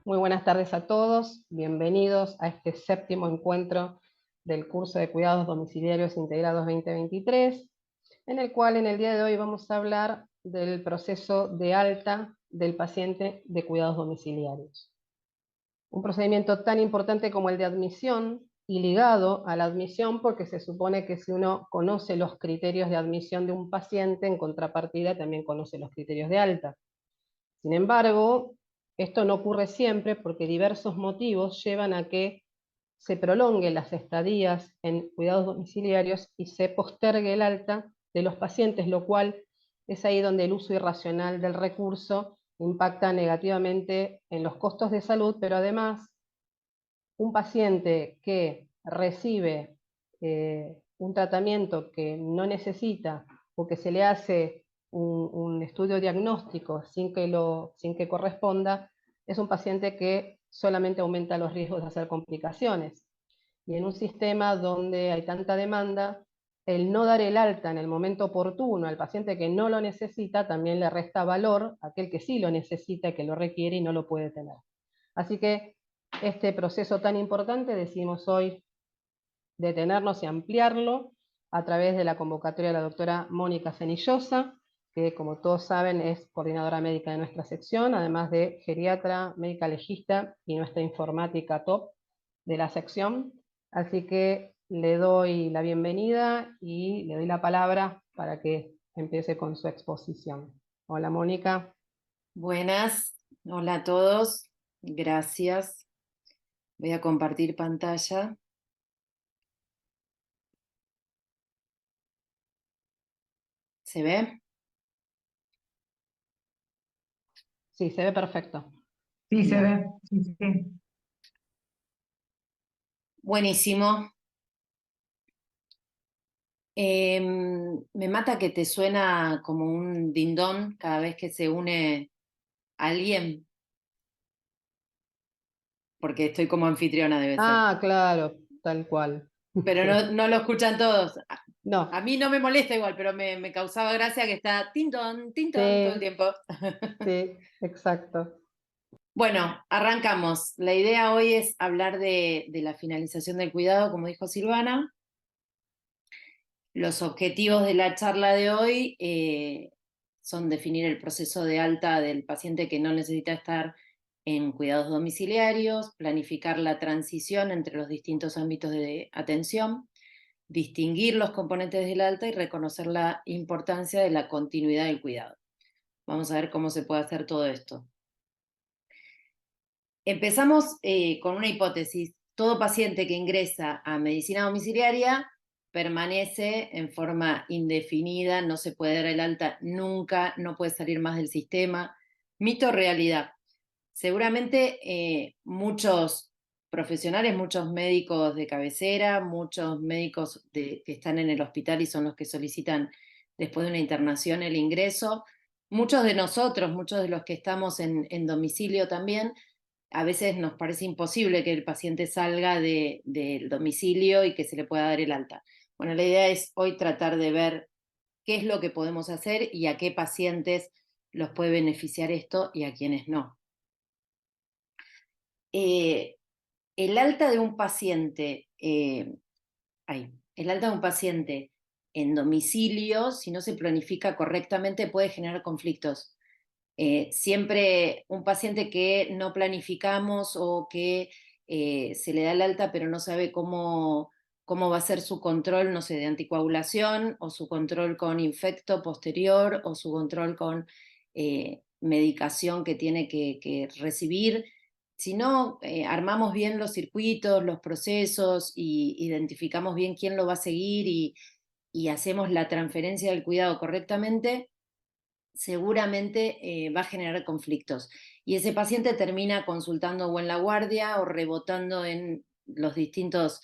Muy buenas tardes a todos, bienvenidos a este séptimo encuentro del curso de Cuidados Domiciliarios Integrados 2023, en el cual en el día de hoy vamos a hablar del proceso de alta del paciente de cuidados domiciliarios. Un procedimiento tan importante como el de admisión y ligado a la admisión porque se supone que si uno conoce los criterios de admisión de un paciente, en contrapartida también conoce los criterios de alta. Sin embargo, esto no ocurre siempre porque diversos motivos llevan a que se prolonguen las estadías en cuidados domiciliarios y se postergue el alta de los pacientes, lo cual es ahí donde el uso irracional del recurso impacta negativamente en los costos de salud, pero además un paciente que recibe un tratamiento que no necesita o que se le hace un estudio diagnóstico sin que corresponda, es un paciente que solamente aumenta los riesgos de hacer complicaciones. Y en un sistema donde hay tanta demanda, el no dar el alta en el momento oportuno al paciente que no lo necesita también le resta valor a aquel que sí lo necesita, que lo requiere y no lo puede tener. Así que este proceso tan importante decidimos hoy detenernos y ampliarlo a través de la convocatoria de la doctora Mónica Cenillosa, que como todos saben es coordinadora médica de nuestra sección, además de geriatra, médica legista y nuestra informática top de la sección. Así que le doy la bienvenida y le doy la palabra para que empiece con su exposición. Hola Mónica. Buenas, hola a todos, gracias. Voy a compartir pantalla. ¿Se ve? Sí, se ve perfecto. Sí, se Bien. ve. Sí, sí. Buenísimo. Me mata que te suena como un dindón cada vez que se une alguien, porque estoy como anfitriona, debe ser. Ah, claro, tal cual. Pero no lo escuchan todos. A No, mí no me molesta igual, pero me causaba gracia que está tintón todo el sí, tiempo. sí, exacto. Bueno, arrancamos. La idea hoy es hablar de la finalización del cuidado, como dijo Silvana. Los objetivos de la charla de hoy son definir el proceso de alta del paciente que no necesita estar en cuidados domiciliarios, planificar la transición entre los distintos ámbitos de atención, distinguir los componentes del alta y reconocer la importancia de la continuidad del cuidado. Vamos a ver cómo se puede hacer todo esto. Empezamos con una hipótesis. Todo paciente que ingresa a medicina domiciliaria permanece en forma indefinida, no se puede dar el alta nunca, no puede salir más del sistema. Mito o realidad. Seguramente muchos profesionales, muchos médicos de cabecera, muchos médicos que están en el hospital y son los que solicitan después de una internación el ingreso, muchos de nosotros, muchos de los que estamos en domicilio también, a veces nos parece imposible que el paciente salga del domicilio y que se le pueda dar el alta. Bueno, la idea es hoy tratar de ver qué es lo que podemos hacer y a qué pacientes los puede beneficiar esto y a quienes no. El alta de un paciente, el alta de un paciente en domicilio, si no se planifica correctamente, puede generar conflictos. Siempre un paciente que no planificamos o que se le da el alta pero no sabe cómo va a ser su control, no sé, de anticoagulación o su control con infecto posterior o su control con medicación que tiene que recibir. Si no armamos bien los circuitos, los procesos y identificamos bien quién lo va a seguir y hacemos la transferencia del cuidado correctamente, seguramente va a generar conflictos. Y ese paciente termina consultando o en la guardia o rebotando en los distintos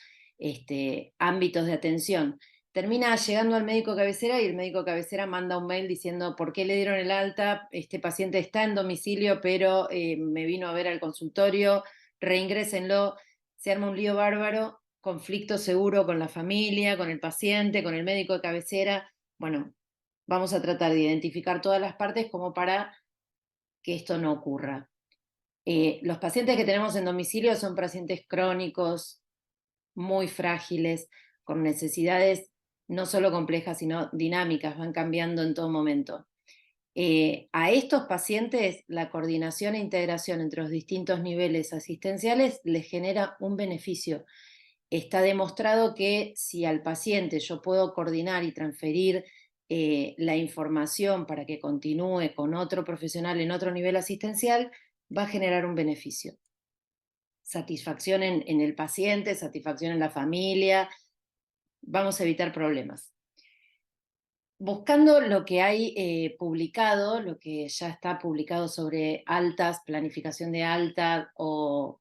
ámbitos de atención. Termina llegando al médico cabecera y el médico cabecera manda un mail diciendo por qué le dieron el alta, este paciente está en domicilio, pero me vino a ver al consultorio, reingrésenlo. Se arma un lío bárbaro, conflicto seguro con la familia, con el paciente, con el médico de cabecera. Bueno, vamos a tratar de identificar todas las partes como para que esto no ocurra. Los pacientes que tenemos en domicilio son pacientes crónicos, muy frágiles, con necesidades no solo complejas, sino dinámicas, van cambiando en todo momento. A estos pacientes, la coordinación e integración entre los distintos niveles asistenciales les genera un beneficio. Está demostrado que si al paciente yo puedo coordinar y transferir la información para que continúe con otro profesional en otro nivel asistencial, va a generar un beneficio. Satisfacción en el paciente, satisfacción en la familia, vamos a evitar problemas. Buscando lo que hay publicado, lo que ya está publicado sobre altas, planificación de alta o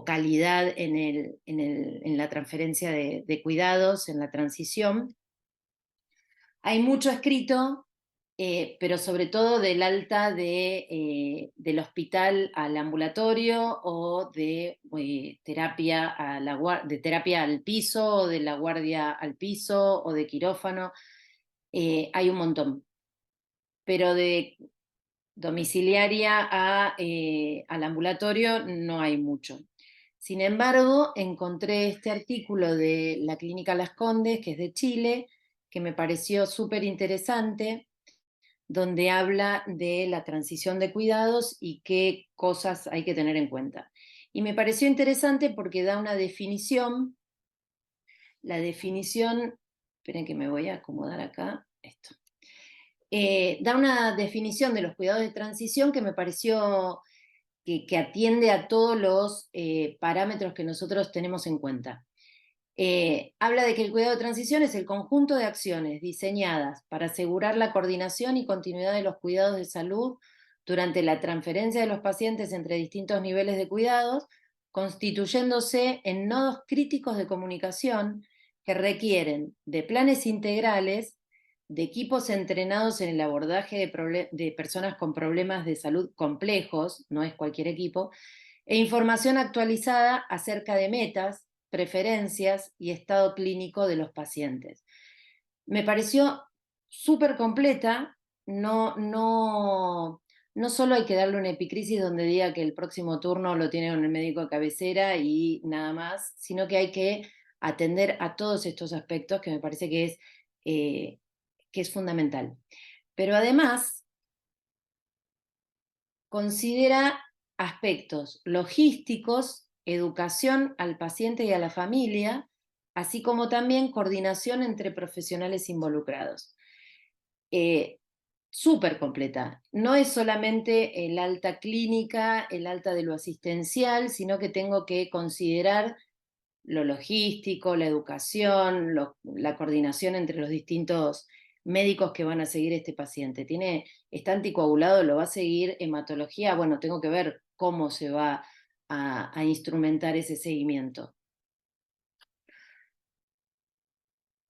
calidad en la transferencia de cuidados, en la transición, hay mucho escrito, pero sobre todo del alta del hospital al ambulatorio o de terapia de terapia al piso, o de la guardia al piso, o de quirófano. Hay un montón. Pero de domiciliaria al ambulatorio no hay mucho. Sin embargo, encontré este artículo de la Clínica Las Condes, que es de Chile, que me pareció súper interesante, donde habla de la transición de cuidados y qué cosas hay que tener en cuenta. Y me pareció interesante porque da una definición, la definición, esperen que me voy a acomodar acá, esto. Da una definición de los cuidados de transición que me pareció que atiende a todos los parámetros que nosotros tenemos en cuenta. Habla de que el cuidado de transición es el conjunto de acciones diseñadas para asegurar la coordinación y continuidad de los cuidados de salud durante la transferencia de los pacientes entre distintos niveles de cuidados, constituyéndose en nodos críticos de comunicación que requieren de planes integrales, de equipos entrenados en el abordaje de personas con problemas de salud complejos, no es cualquier equipo, e información actualizada acerca de metas, preferencias y estado clínico de los pacientes. Me pareció súper completa, no solo hay que darle una epicrisis donde diga que el próximo turno lo tiene con el médico de cabecera y nada más, sino que hay que atender a todos estos aspectos que me parece que es fundamental. Pero además considera aspectos logísticos, educación al paciente y a la familia, así como también coordinación entre profesionales involucrados. Súper completa. No es solamente el alta clínica, el alta de lo asistencial, sino que tengo que considerar lo logístico, la educación, la coordinación entre los distintos médicos que van a seguir este paciente. Está anticoagulado, lo va a seguir hematología, bueno, tengo que ver cómo se va a instrumentar ese seguimiento.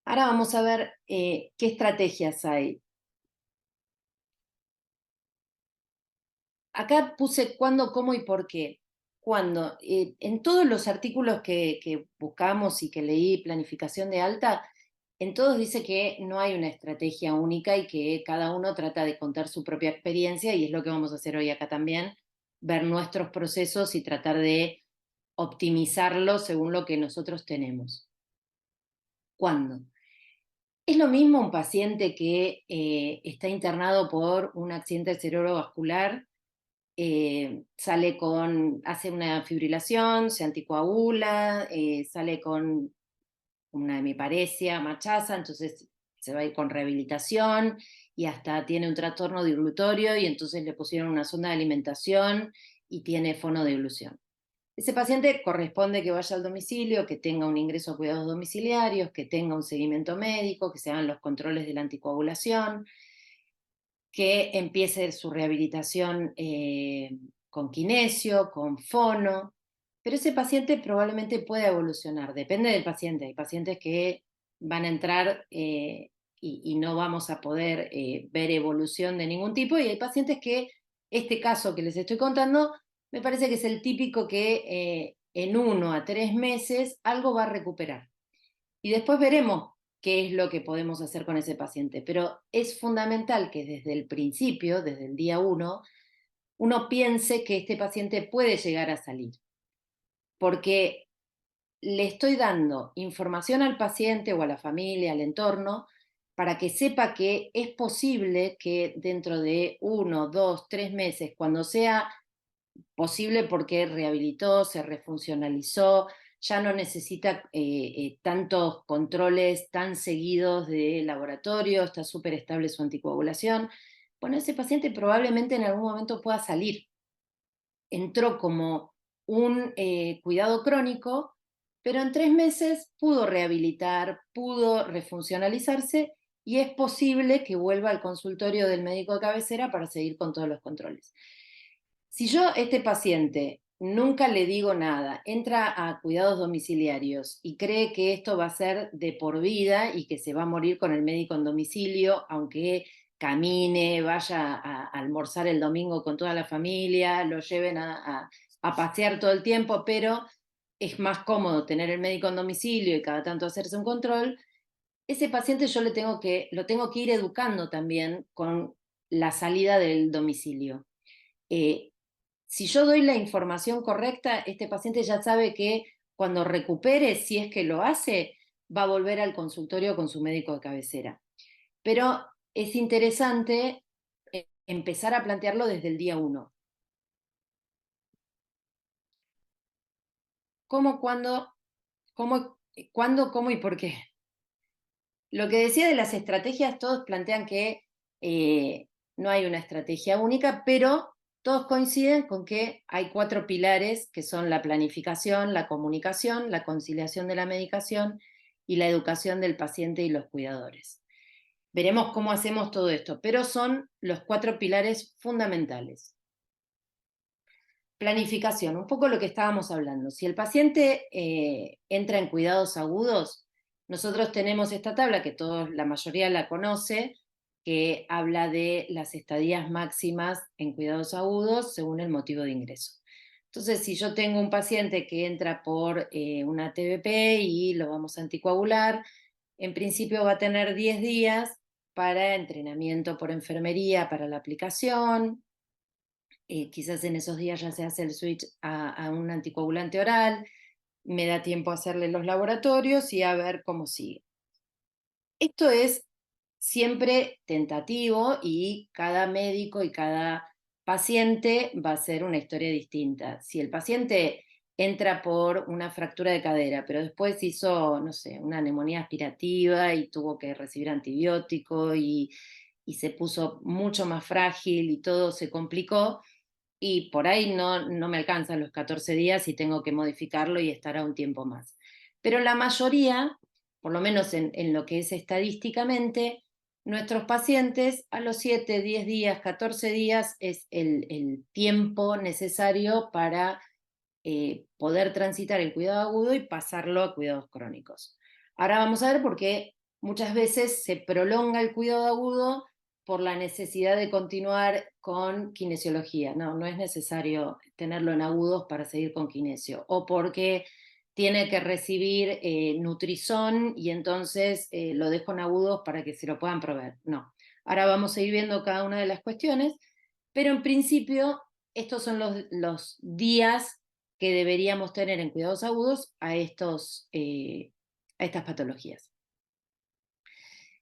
Ahora vamos a ver qué estrategias hay. Acá puse cuándo, cómo y por qué. Cuando en todos los artículos que buscamos y que leí, planificación de alta, en todos dice que no hay una estrategia única y que cada uno trata de contar su propia experiencia, y es lo que vamos a hacer hoy acá también, ver nuestros procesos y tratar de optimizarlos según lo que nosotros tenemos. ¿Cuándo? Es lo mismo un paciente que está internado por un accidente cerebrovascular, hace una fibrilación, se anticoagula, sale con una hemiparesia, machaza, entonces se va a ir con rehabilitación y hasta tiene un trastorno diglutorio y entonces le pusieron una sonda de alimentación y tiene fonodilución. Ese paciente corresponde que vaya al domicilio, que tenga un ingreso a cuidados domiciliarios, que tenga un seguimiento médico, que se hagan los controles de la anticoagulación, que empiece su rehabilitación con kinesio, con fono, pero ese paciente probablemente pueda evolucionar, depende del paciente. Hay pacientes que van a entrar y no vamos a poder ver evolución de ningún tipo, y hay pacientes que este caso que les estoy contando me parece que es el típico que en 1 a 3 meses algo va a recuperar. Y después veremos qué es lo que podemos hacer con ese paciente. Pero es fundamental que desde el principio, desde el día 1, uno piense que este paciente puede llegar a salir, porque le estoy dando información al paciente o a la familia, al entorno, para que sepa que es posible que dentro de 1, 2, 3 meses, cuando sea posible porque rehabilitó, se refuncionalizó, ya no necesita tantos controles tan seguidos de laboratorio, está súper estable su anticoagulación. Bueno, ese paciente probablemente en algún momento pueda salir. Entró como un cuidado crónico, pero en 3 meses pudo rehabilitar, pudo refuncionalizarse y es posible que vuelva al consultorio del médico de cabecera para seguir con todos los controles. Si yo a este paciente nunca le digo nada, entra a cuidados domiciliarios y cree que esto va a ser de por vida y que se va a morir con el médico en domicilio, aunque camine, vaya a almorzar el domingo con toda la familia, lo lleven a pasear todo el tiempo, pero es más cómodo tener el médico en domicilio y cada tanto hacerse un control, ese paciente yo lo tengo que ir educando también con la salida del domicilio. Si yo doy la información correcta, este paciente ya sabe que cuando recupere, si es que lo hace, va a volver al consultorio con su médico de cabecera. Pero es interesante empezar a plantearlo desde el día 1. ¿Cómo, cuándo, cómo y por qué? Lo que decía de las estrategias, todos plantean que no hay una estrategia única, pero todos coinciden con que hay 4 pilares, que son la planificación, la comunicación, la conciliación de la medicación y la educación del paciente y los cuidadores. Veremos cómo hacemos todo esto, pero son los 4 pilares fundamentales. Planificación, un poco lo que estábamos hablando. Si el paciente entra en cuidados agudos, nosotros tenemos esta tabla que la mayoría la conoce, que habla de las estadías máximas en cuidados agudos según el motivo de ingreso. Entonces, si yo tengo un paciente que entra por una TBP y lo vamos a anticoagular, en principio va a tener 10 días para entrenamiento por enfermería para la aplicación. Quizás en esos días ya se hace el switch a un anticoagulante oral, me da tiempo a hacerle los laboratorios y a ver cómo sigue. Esto es siempre tentativo y cada médico y cada paciente va a ser una historia distinta. Si el paciente entra por una fractura de cadera, pero después hizo, no sé, una neumonía aspirativa y tuvo que recibir antibiótico y se puso mucho más frágil y todo se complicó, y por ahí no me alcanzan los 14 días y tengo que modificarlo y estar a un tiempo más. Pero la mayoría, por lo menos en lo que es estadísticamente, nuestros pacientes a los 7, 10 días, 14 días es el tiempo necesario para poder transitar el cuidado agudo y pasarlo a cuidados crónicos. Ahora vamos a ver por qué muchas veces se prolonga el cuidado agudo por la necesidad de continuar con kinesiología. No es necesario tenerlo en agudos para seguir con kinesio. O porque tiene que recibir Nutrizón y entonces lo dejo en agudos para que se lo puedan proveer. No. Ahora vamos a ir viendo cada una de las cuestiones, pero en principio estos son los días que deberíamos tener en cuidados agudos a estas patologías.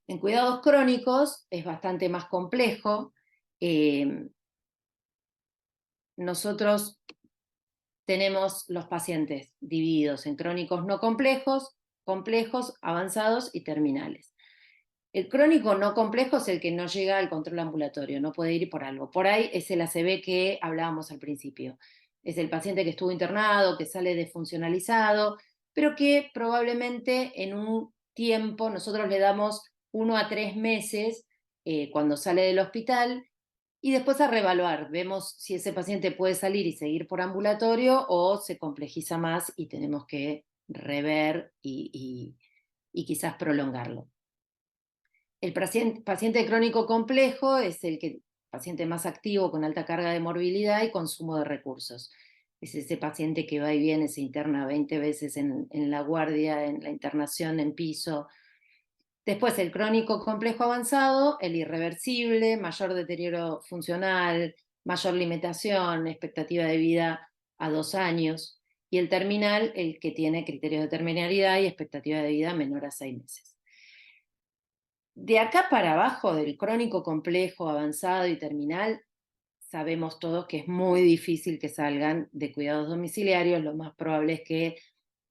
En cuidados crónicos es bastante más complejo. Nosotros tenemos los pacientes divididos en crónicos no complejos, complejos, avanzados y terminales. El crónico no complejo es el que no llega al control ambulatorio, no puede ir por algo. Por ahí es el ACV que hablábamos al principio. Es el paciente que estuvo internado, que sale desfuncionalizado, pero que probablemente en un tiempo nosotros le damos 1 a 3 meses cuando sale del hospital y después a reevaluar. Vemos si ese paciente puede salir y seguir por ambulatorio o se complejiza más y tenemos que rever y quizás prolongarlo. El paciente crónico complejo es el paciente más activo, con alta carga de morbilidad y consumo de recursos. Es ese paciente que va y viene, se interna 20 veces en la guardia, en la internación, en piso. Después el crónico complejo avanzado, el irreversible, mayor deterioro funcional, mayor limitación, expectativa de vida a 2 años, y el terminal, el que tiene criterios de terminalidad y expectativa de vida menor a 6 meses. De acá para abajo, del crónico complejo, avanzado y terminal, sabemos todos que es muy difícil que salgan de cuidados domiciliarios. Lo más probable es que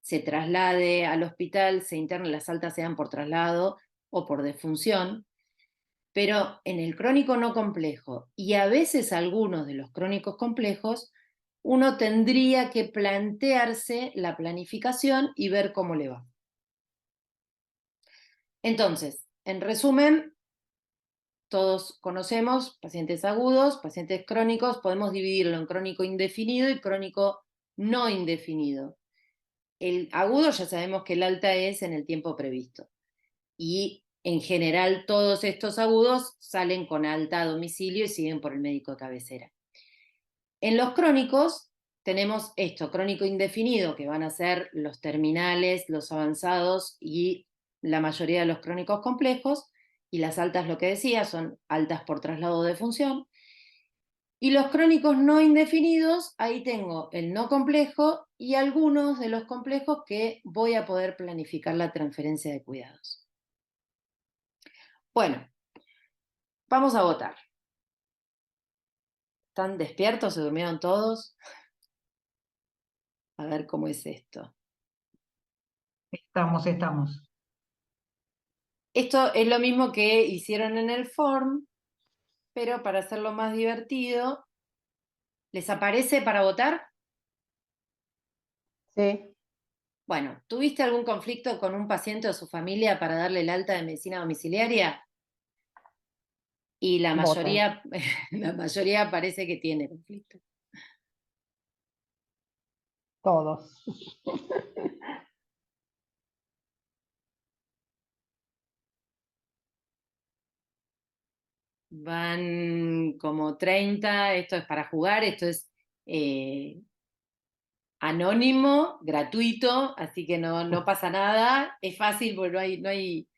se traslade al hospital, se interne, las altas sean por traslado o por defunción. Pero en el crónico no complejo, y a veces algunos de los crónicos complejos, uno tendría que plantearse la planificación y ver cómo le va. Entonces, en resumen, todos conocemos pacientes agudos, pacientes crónicos, podemos dividirlo en crónico indefinido y crónico no indefinido. El agudo ya sabemos que el alta es en el tiempo previsto. Y en general todos estos agudos salen con alta a domicilio y siguen por el médico de cabecera. En los crónicos tenemos esto, crónico indefinido, que van a ser los terminales, los avanzados y la mayoría de los crónicos complejos, y las altas, lo que decía, son altas por traslado de función. Y los crónicos no indefinidos, ahí tengo el no complejo y algunos de los complejos que voy a poder planificar la transferencia de cuidados. Bueno, vamos a votar. ¿Están despiertos? ¿Se durmieron todos? A ver cómo es esto. Estamos. Esto es lo mismo que hicieron en el form, pero para hacerlo más divertido, ¿les aparece para votar? Sí, Bueno, ¿tuviste algún conflicto con un paciente o su familia para darle el alta de medicina domiciliaria? Y la voten. mayoría parece que tiene conflicto. Todos. Van como 30, esto es para jugar, esto es anónimo, gratuito, así que no pasa nada, es fácil porque no hay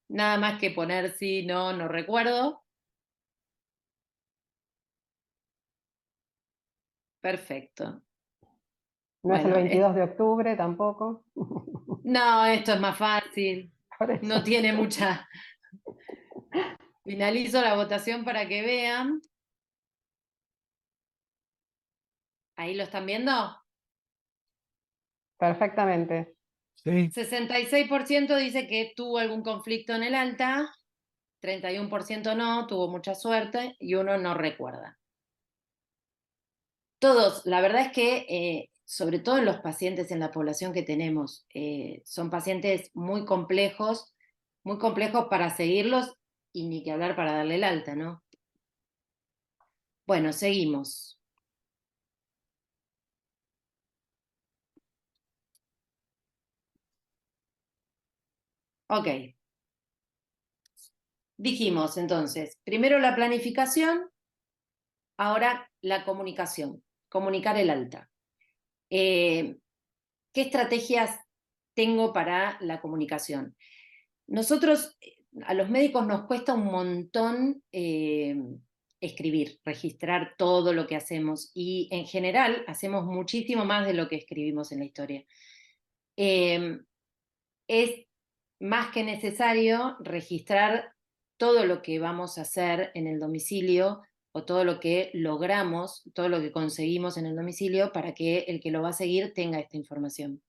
nada más que poner sí, no recuerdo. Perfecto. No es el Bueno, 22 de octubre tampoco. no, esto es más fácil, Por eso. no tiene mucha... Finalizo la votación para que vean. ¿Ahí lo están viendo? Perfectamente. Sí. 66% dice que tuvo algún conflicto en el alta, 31% no, tuvo mucha suerte, y 1 no recuerda. Todos, la verdad es que, sobre todo en los pacientes en la población que tenemos, son pacientes muy complejos para seguirlos, y ni que hablar para darle el alta, ¿no? Bueno, seguimos. Ok. Dijimos entonces, primero la planificación, ahora la comunicación, comunicar el alta. ¿Qué estrategias tengo para la comunicación? Nosotros, a los médicos nos cuesta un montón escribir, registrar todo lo que hacemos, y en general hacemos muchísimo más de lo que escribimos en la historia. Es más que necesario registrar todo lo que vamos a hacer en el domicilio, o todo lo que logramos, todo lo que conseguimos en el domicilio, para que el que lo va a seguir tenga esta información.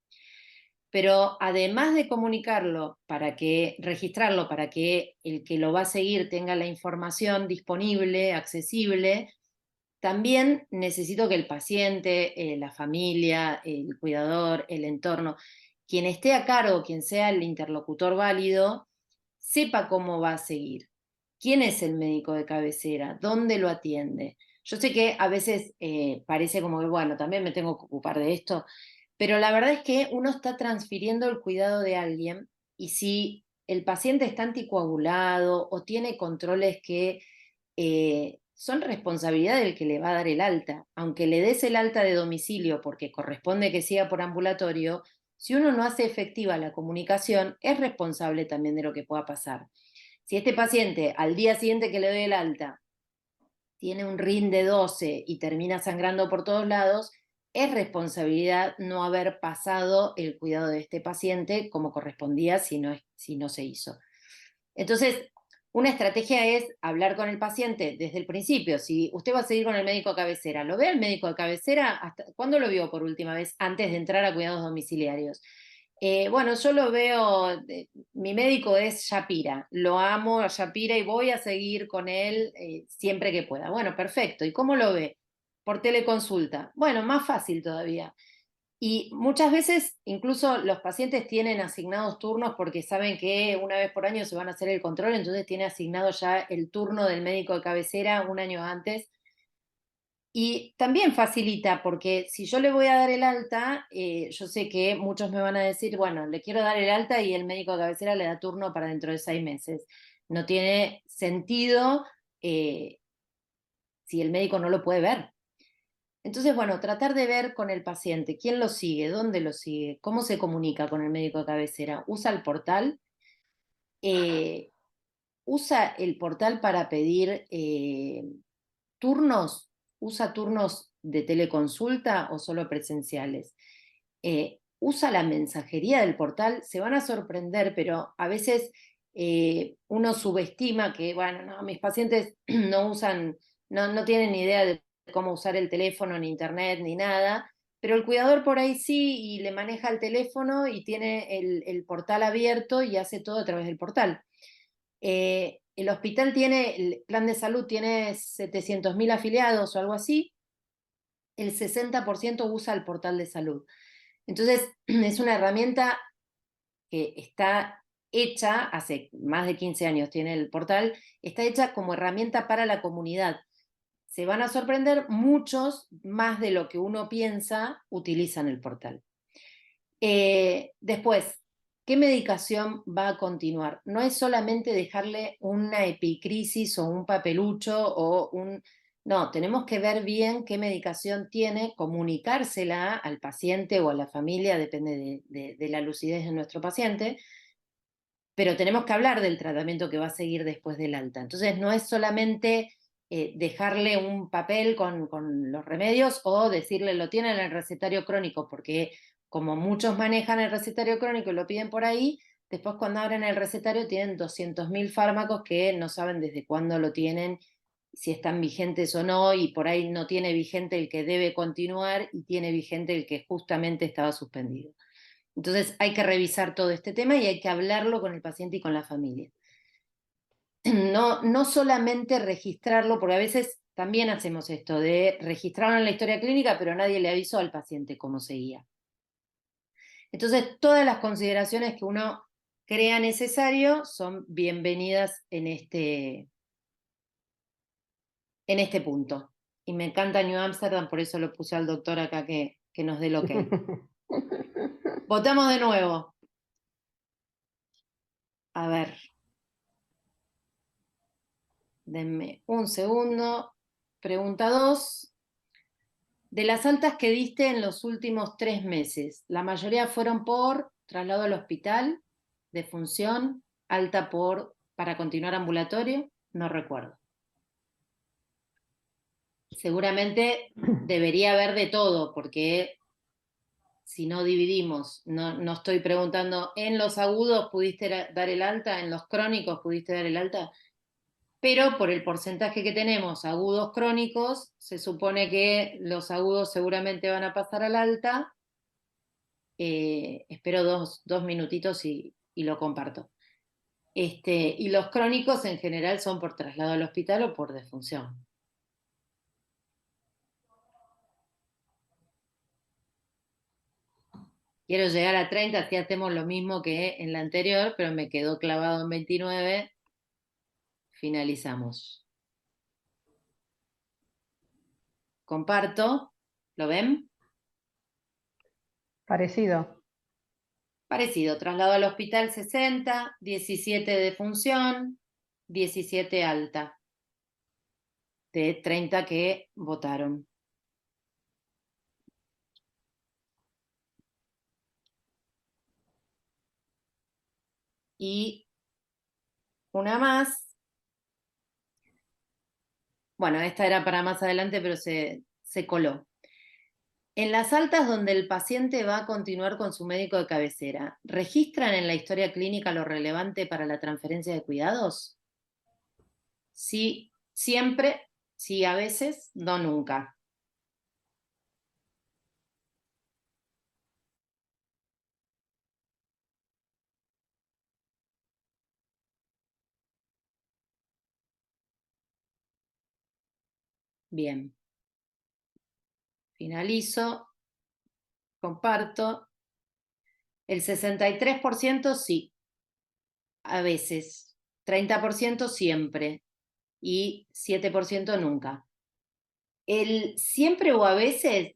Pero además de comunicarlo, registrarlo para que el que lo va a seguir tenga la información disponible, accesible, también necesito que el paciente, la familia, el cuidador, el entorno, quien esté a cargo, quien sea el interlocutor válido, sepa cómo va a seguir. ¿Quién es el médico de cabecera? ¿Dónde lo atiende? Yo sé que a veces parece como que, bueno, también me tengo que ocupar de esto, pero la verdad es que uno está transfiriendo el cuidado de alguien, y si el paciente está anticoagulado o tiene controles que son responsabilidad del que le va a dar el alta, aunque le des el alta de domicilio porque corresponde que siga por ambulatorio, si uno no hace efectiva la comunicación, es responsable también de lo que pueda pasar. Si este paciente, al día siguiente que le doy el alta, tiene un RIN de 12 y termina sangrando por todos lados, es responsabilidad no haber pasado el cuidado de este paciente como correspondía si no se hizo. Entonces, una estrategia es hablar con el paciente desde el principio. Si usted va a seguir con el médico de cabecera, ¿lo ve al médico de cabecera? ¿Cuándo lo vio por última vez antes de entrar a cuidados domiciliarios? Bueno, yo lo veo, mi médico es Shapira, lo amo a Shapira y voy a seguir con él siempre que pueda. Bueno, perfecto. ¿Y cómo lo ve? Por teleconsulta. Bueno, más fácil todavía. Y muchas veces incluso los pacientes tienen asignados turnos porque saben que una vez por año se van a hacer el control, entonces tiene asignado ya el turno del médico de cabecera un año antes. Y también facilita, porque si yo le voy a dar el alta, yo sé que muchos me van a decir, bueno, le quiero dar el alta y el médico de cabecera le da turno para dentro de 6 meses. No tiene sentido si el médico no lo puede ver. Entonces, bueno, tratar de ver con el paciente quién lo sigue, dónde lo sigue, cómo se comunica con el médico de cabecera. ¿Usa el portal? Eh, ¿Usa el portal para pedir turnos? ¿Usa turnos de teleconsulta o solo presenciales? ¿Usa la mensajería del portal? Se van a sorprender, pero a veces uno subestima que, bueno, no, mis pacientes no usan, no tienen ni idea de cómo usar el teléfono, ni internet, ni nada, pero el cuidador por ahí sí, y le maneja el teléfono y tiene el portal abierto y hace todo a través del portal. El hospital tiene, el plan de salud tiene 700.000 afiliados o algo así, el 60% usa el portal de salud. Entonces, es una herramienta que está hecha, hace más de 15 años tiene el portal, está hecha como herramienta para la comunidad. Se van a sorprender, muchos más de lo que uno piensa utilizan el portal. Después, ¿qué medicación va a continuar? No es solamente dejarle una epicrisis o un papelucho o un... No, tenemos que ver bien qué medicación tiene, comunicársela al paciente o a la familia, depende de la lucidez de nuestro paciente, pero tenemos que hablar del tratamiento que va a seguir después del alta. Entonces, no es solamente dejarle un papel con los remedios o decirle lo tiene en el recetario crónico, porque como muchos manejan el recetario crónico y lo piden por ahí, después cuando abren el recetario tienen 200.000 fármacos que no saben desde cuándo lo tienen, si están vigentes o no, y por ahí no tiene vigente el que debe continuar y tiene vigente el que justamente estaba suspendido. Entonces hay que revisar todo este tema y hay que hablarlo con el paciente y con la familia. No solamente registrarlo, porque a veces también hacemos esto de registrarlo en la historia clínica, pero nadie le avisó al paciente cómo seguía. Entonces, todas las consideraciones que uno crea necesario son bienvenidas en este punto. Y me encanta New Amsterdam, por eso lo puse al doctor acá que nos dé el ok. Votamos de nuevo. A ver. Denme un segundo. Pregunta 2. De las altas que diste en los últimos 3 meses, la mayoría fueron por traslado al hospital, defunción, alta para continuar ambulatorio, no recuerdo. Seguramente debería haber de todo, porque si no dividimos, no estoy preguntando, ¿en los agudos pudiste dar el alta? ¿En los crónicos pudiste dar el alta? Pero por el porcentaje que tenemos agudos crónicos, se supone que los agudos seguramente van a pasar al alta. Espero dos minutitos y lo comparto. Y los crónicos en general son por traslado al hospital o por defunción. Quiero llegar a 30, si hacemos lo mismo que en la anterior, pero me quedó clavado en 29. Finalizamos. Comparto. ¿Lo ven? Parecido. Parecido, traslado al hospital 60, 17 de función, 17 alta, de 30 que votaron. Y una más, Bueno, esta era para más adelante, pero se coló. En las altas donde el paciente va a continuar con su médico de cabecera, ¿registran en la historia clínica lo relevante para la transferencia de cuidados? Sí, siempre, sí, a veces, no nunca. Bien. Finalizo, comparto. El 63% sí, a veces. 30% siempre. Y 7% nunca. El siempre o a veces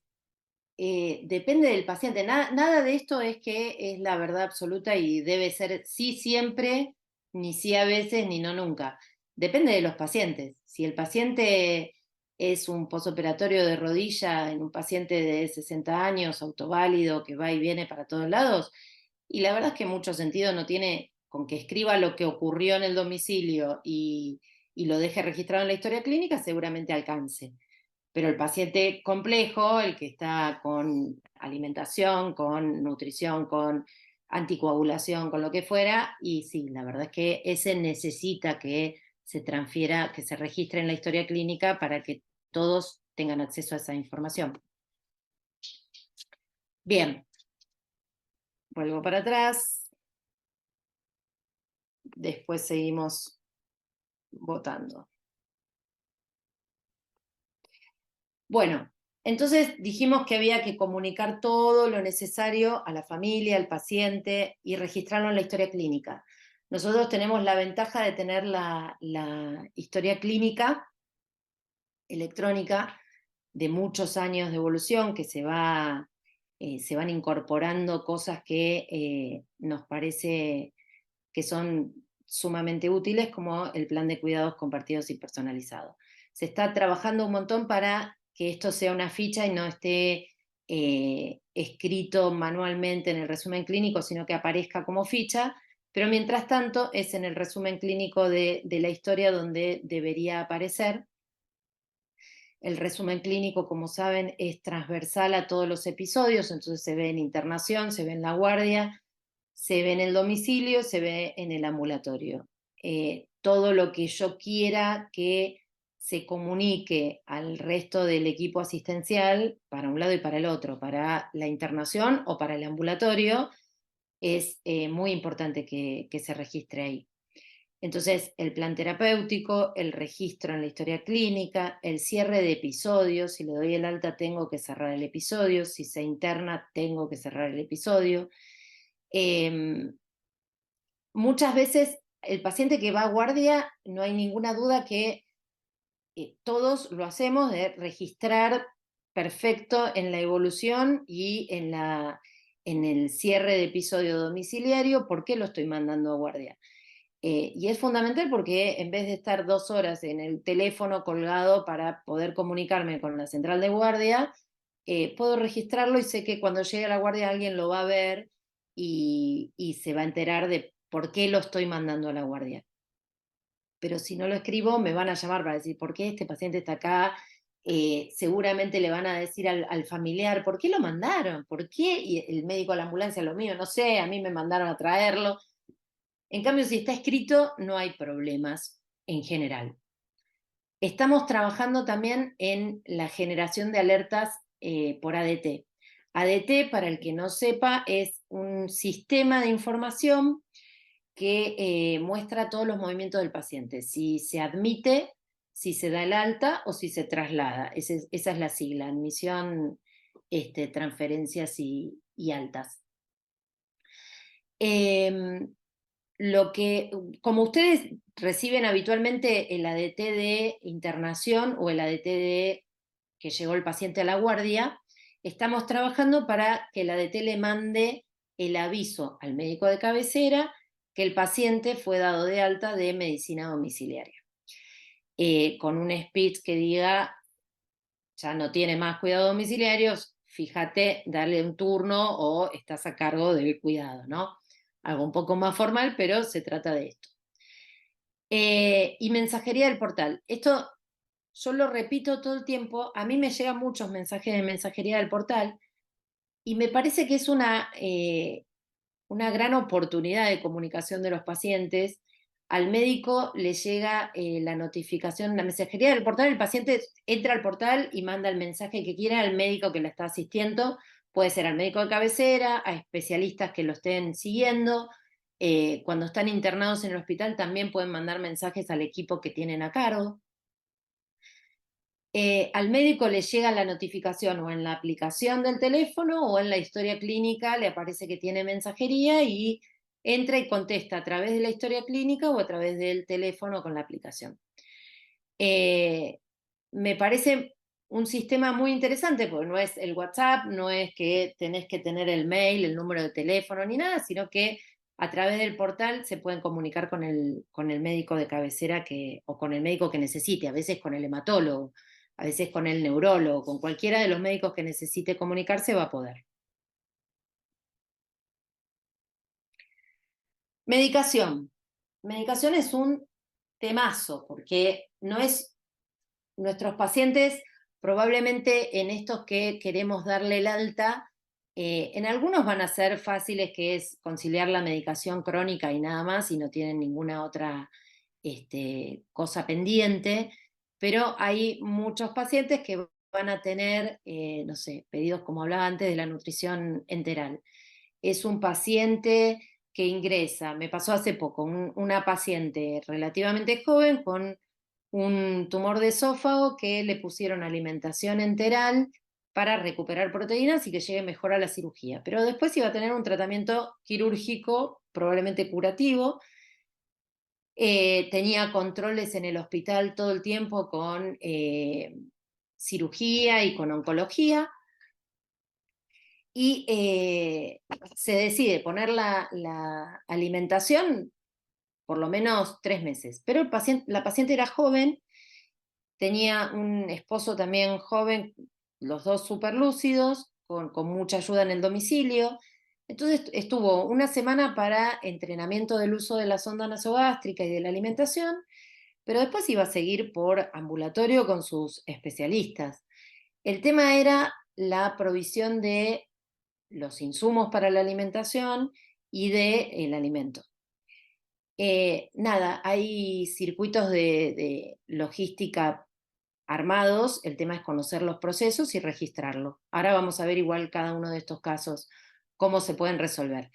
depende del paciente. Nada de esto es que es la verdad absoluta y debe ser sí siempre, ni sí a veces, ni no nunca. Depende de los pacientes. Si el paciente es un posoperatorio de rodilla en un paciente de 60 años, autoválido, que va y viene para todos lados, y la verdad es que mucho sentido no tiene con que escriba lo que ocurrió en el domicilio y lo deje registrado en la historia clínica, seguramente alcance. Pero el paciente complejo, el que está con alimentación, con nutrición, con anticoagulación, con lo que fuera, y sí, la verdad es que ese necesita que se transfiera, que se registre en la historia clínica para que todos tengan acceso a esa información. Bien, vuelvo para atrás, después seguimos votando. Bueno, entonces dijimos que había que comunicar todo lo necesario a la familia, al paciente y registrarlo en la historia clínica. Nosotros tenemos la ventaja de tener la historia clínica electrónica de muchos años de evolución, que se van incorporando cosas que nos parece que son sumamente útiles, como el plan de cuidados compartidos y personalizados. Se está trabajando un montón para que esto sea una ficha y no esté escrito manualmente en el resumen clínico, sino que aparezca como ficha, pero mientras tanto es en el resumen clínico de la historia donde debería aparecer. El resumen clínico, como saben, es transversal a todos los episodios, entonces se ve en internación, se ve en la guardia, se ve en el domicilio, se ve en el ambulatorio. Todo lo que yo quiera que se comunique al resto del equipo asistencial, para un lado y para el otro, para la internación o para el ambulatorio, es muy importante que se registre ahí. Entonces, el plan terapéutico, el registro en la historia clínica, el cierre de episodios, si le doy el alta tengo que cerrar el episodio, si se interna tengo que cerrar el episodio. Muchas veces el paciente que va a guardia, no hay ninguna duda que todos lo hacemos de registrar perfecto en la evolución y en el cierre de episodio domiciliario, ¿por qué lo estoy mandando a guardia? Y es fundamental porque en vez de estar 2 horas en el teléfono colgado para poder comunicarme con la central de guardia, puedo registrarlo y sé que cuando llegue a la guardia alguien lo va a ver y se va a enterar de por qué lo estoy mandando a la guardia. Pero si no lo escribo, me van a llamar para decir, ¿por qué este paciente está acá? Seguramente le van a decir al familiar, ¿por qué lo mandaron? ¿Por qué? Y el médico a la ambulancia, lo mío, no sé, a mí me mandaron a traerlo. En cambio, si está escrito, no hay problemas en general. Estamos trabajando también en la generación de alertas por ADT. ADT, para el que no sepa, es un sistema de información que muestra todos los movimientos del paciente, si se admite, si se da el alta o si se traslada. Esa es la sigla, admisión, transferencias y altas. Como ustedes reciben habitualmente el ADT de internación o el ADT de que llegó el paciente a la guardia, estamos trabajando para que el ADT le mande el aviso al médico de cabecera que el paciente fue dado de alta de medicina domiciliaria. Con un speech que diga, ya no tiene más cuidados domiciliarios, fíjate, darle un turno o estás a cargo del cuidado, ¿no? Algo un poco más formal, pero se trata de esto. Y mensajería del portal. Esto yo lo repito todo el tiempo, a mí me llegan muchos mensajes de mensajería del portal, y me parece que es una gran oportunidad de comunicación de los pacientes. Al médico le llega la notificación, la mensajería del portal, el paciente entra al portal y manda el mensaje que quiera al médico que lo está asistiendo, puede ser al médico de cabecera, a especialistas que lo estén siguiendo. Cuando están internados en el hospital también pueden mandar mensajes al equipo que tienen a cargo. Al médico le llega la notificación o en la aplicación del teléfono o en la historia clínica, le aparece que tiene mensajería y entra y contesta a través de la historia clínica o a través del teléfono con la aplicación. Me parece un sistema muy interesante, porque no es el WhatsApp, no es que tenés que tener el mail, el número de teléfono ni nada, sino que a través del portal se pueden comunicar con el médico de cabecera o con el médico que necesite, a veces con el hematólogo, a veces con el neurólogo, con cualquiera de los médicos que necesite comunicarse va a poder. Medicación. Medicación es un temazo, porque nuestros pacientes, probablemente en estos que queremos darle el alta, en algunos van a ser fáciles, que es conciliar la medicación crónica y nada más, y no tienen ninguna otra cosa pendiente, pero hay muchos pacientes que van a tener, no sé, pedidos, como hablaba antes, de la nutrición enteral. Es un paciente que ingresa, me pasó hace poco, una paciente relativamente joven con un tumor de esófago que le pusieron alimentación enteral para recuperar proteínas y que llegue mejor a la cirugía. Pero después iba a tener un tratamiento quirúrgico, probablemente curativo. Tenía controles en el hospital todo el tiempo con cirugía y con oncología. Y se decide poner la alimentación por lo menos 3 meses. Pero la paciente era joven, tenía un esposo también joven, los dos súper lúcidos, con mucha ayuda en el domicilio. Entonces estuvo una semana para entrenamiento del uso de la sonda nasogástrica y de la alimentación, pero después iba a seguir por ambulatorio con sus especialistas. El tema era la provisión de los insumos para la alimentación y del alimento. Nada, hay circuitos de logística armados, el tema es conocer los procesos y registrarlo. Ahora vamos a ver igual cada uno de estos casos, cómo se pueden resolver.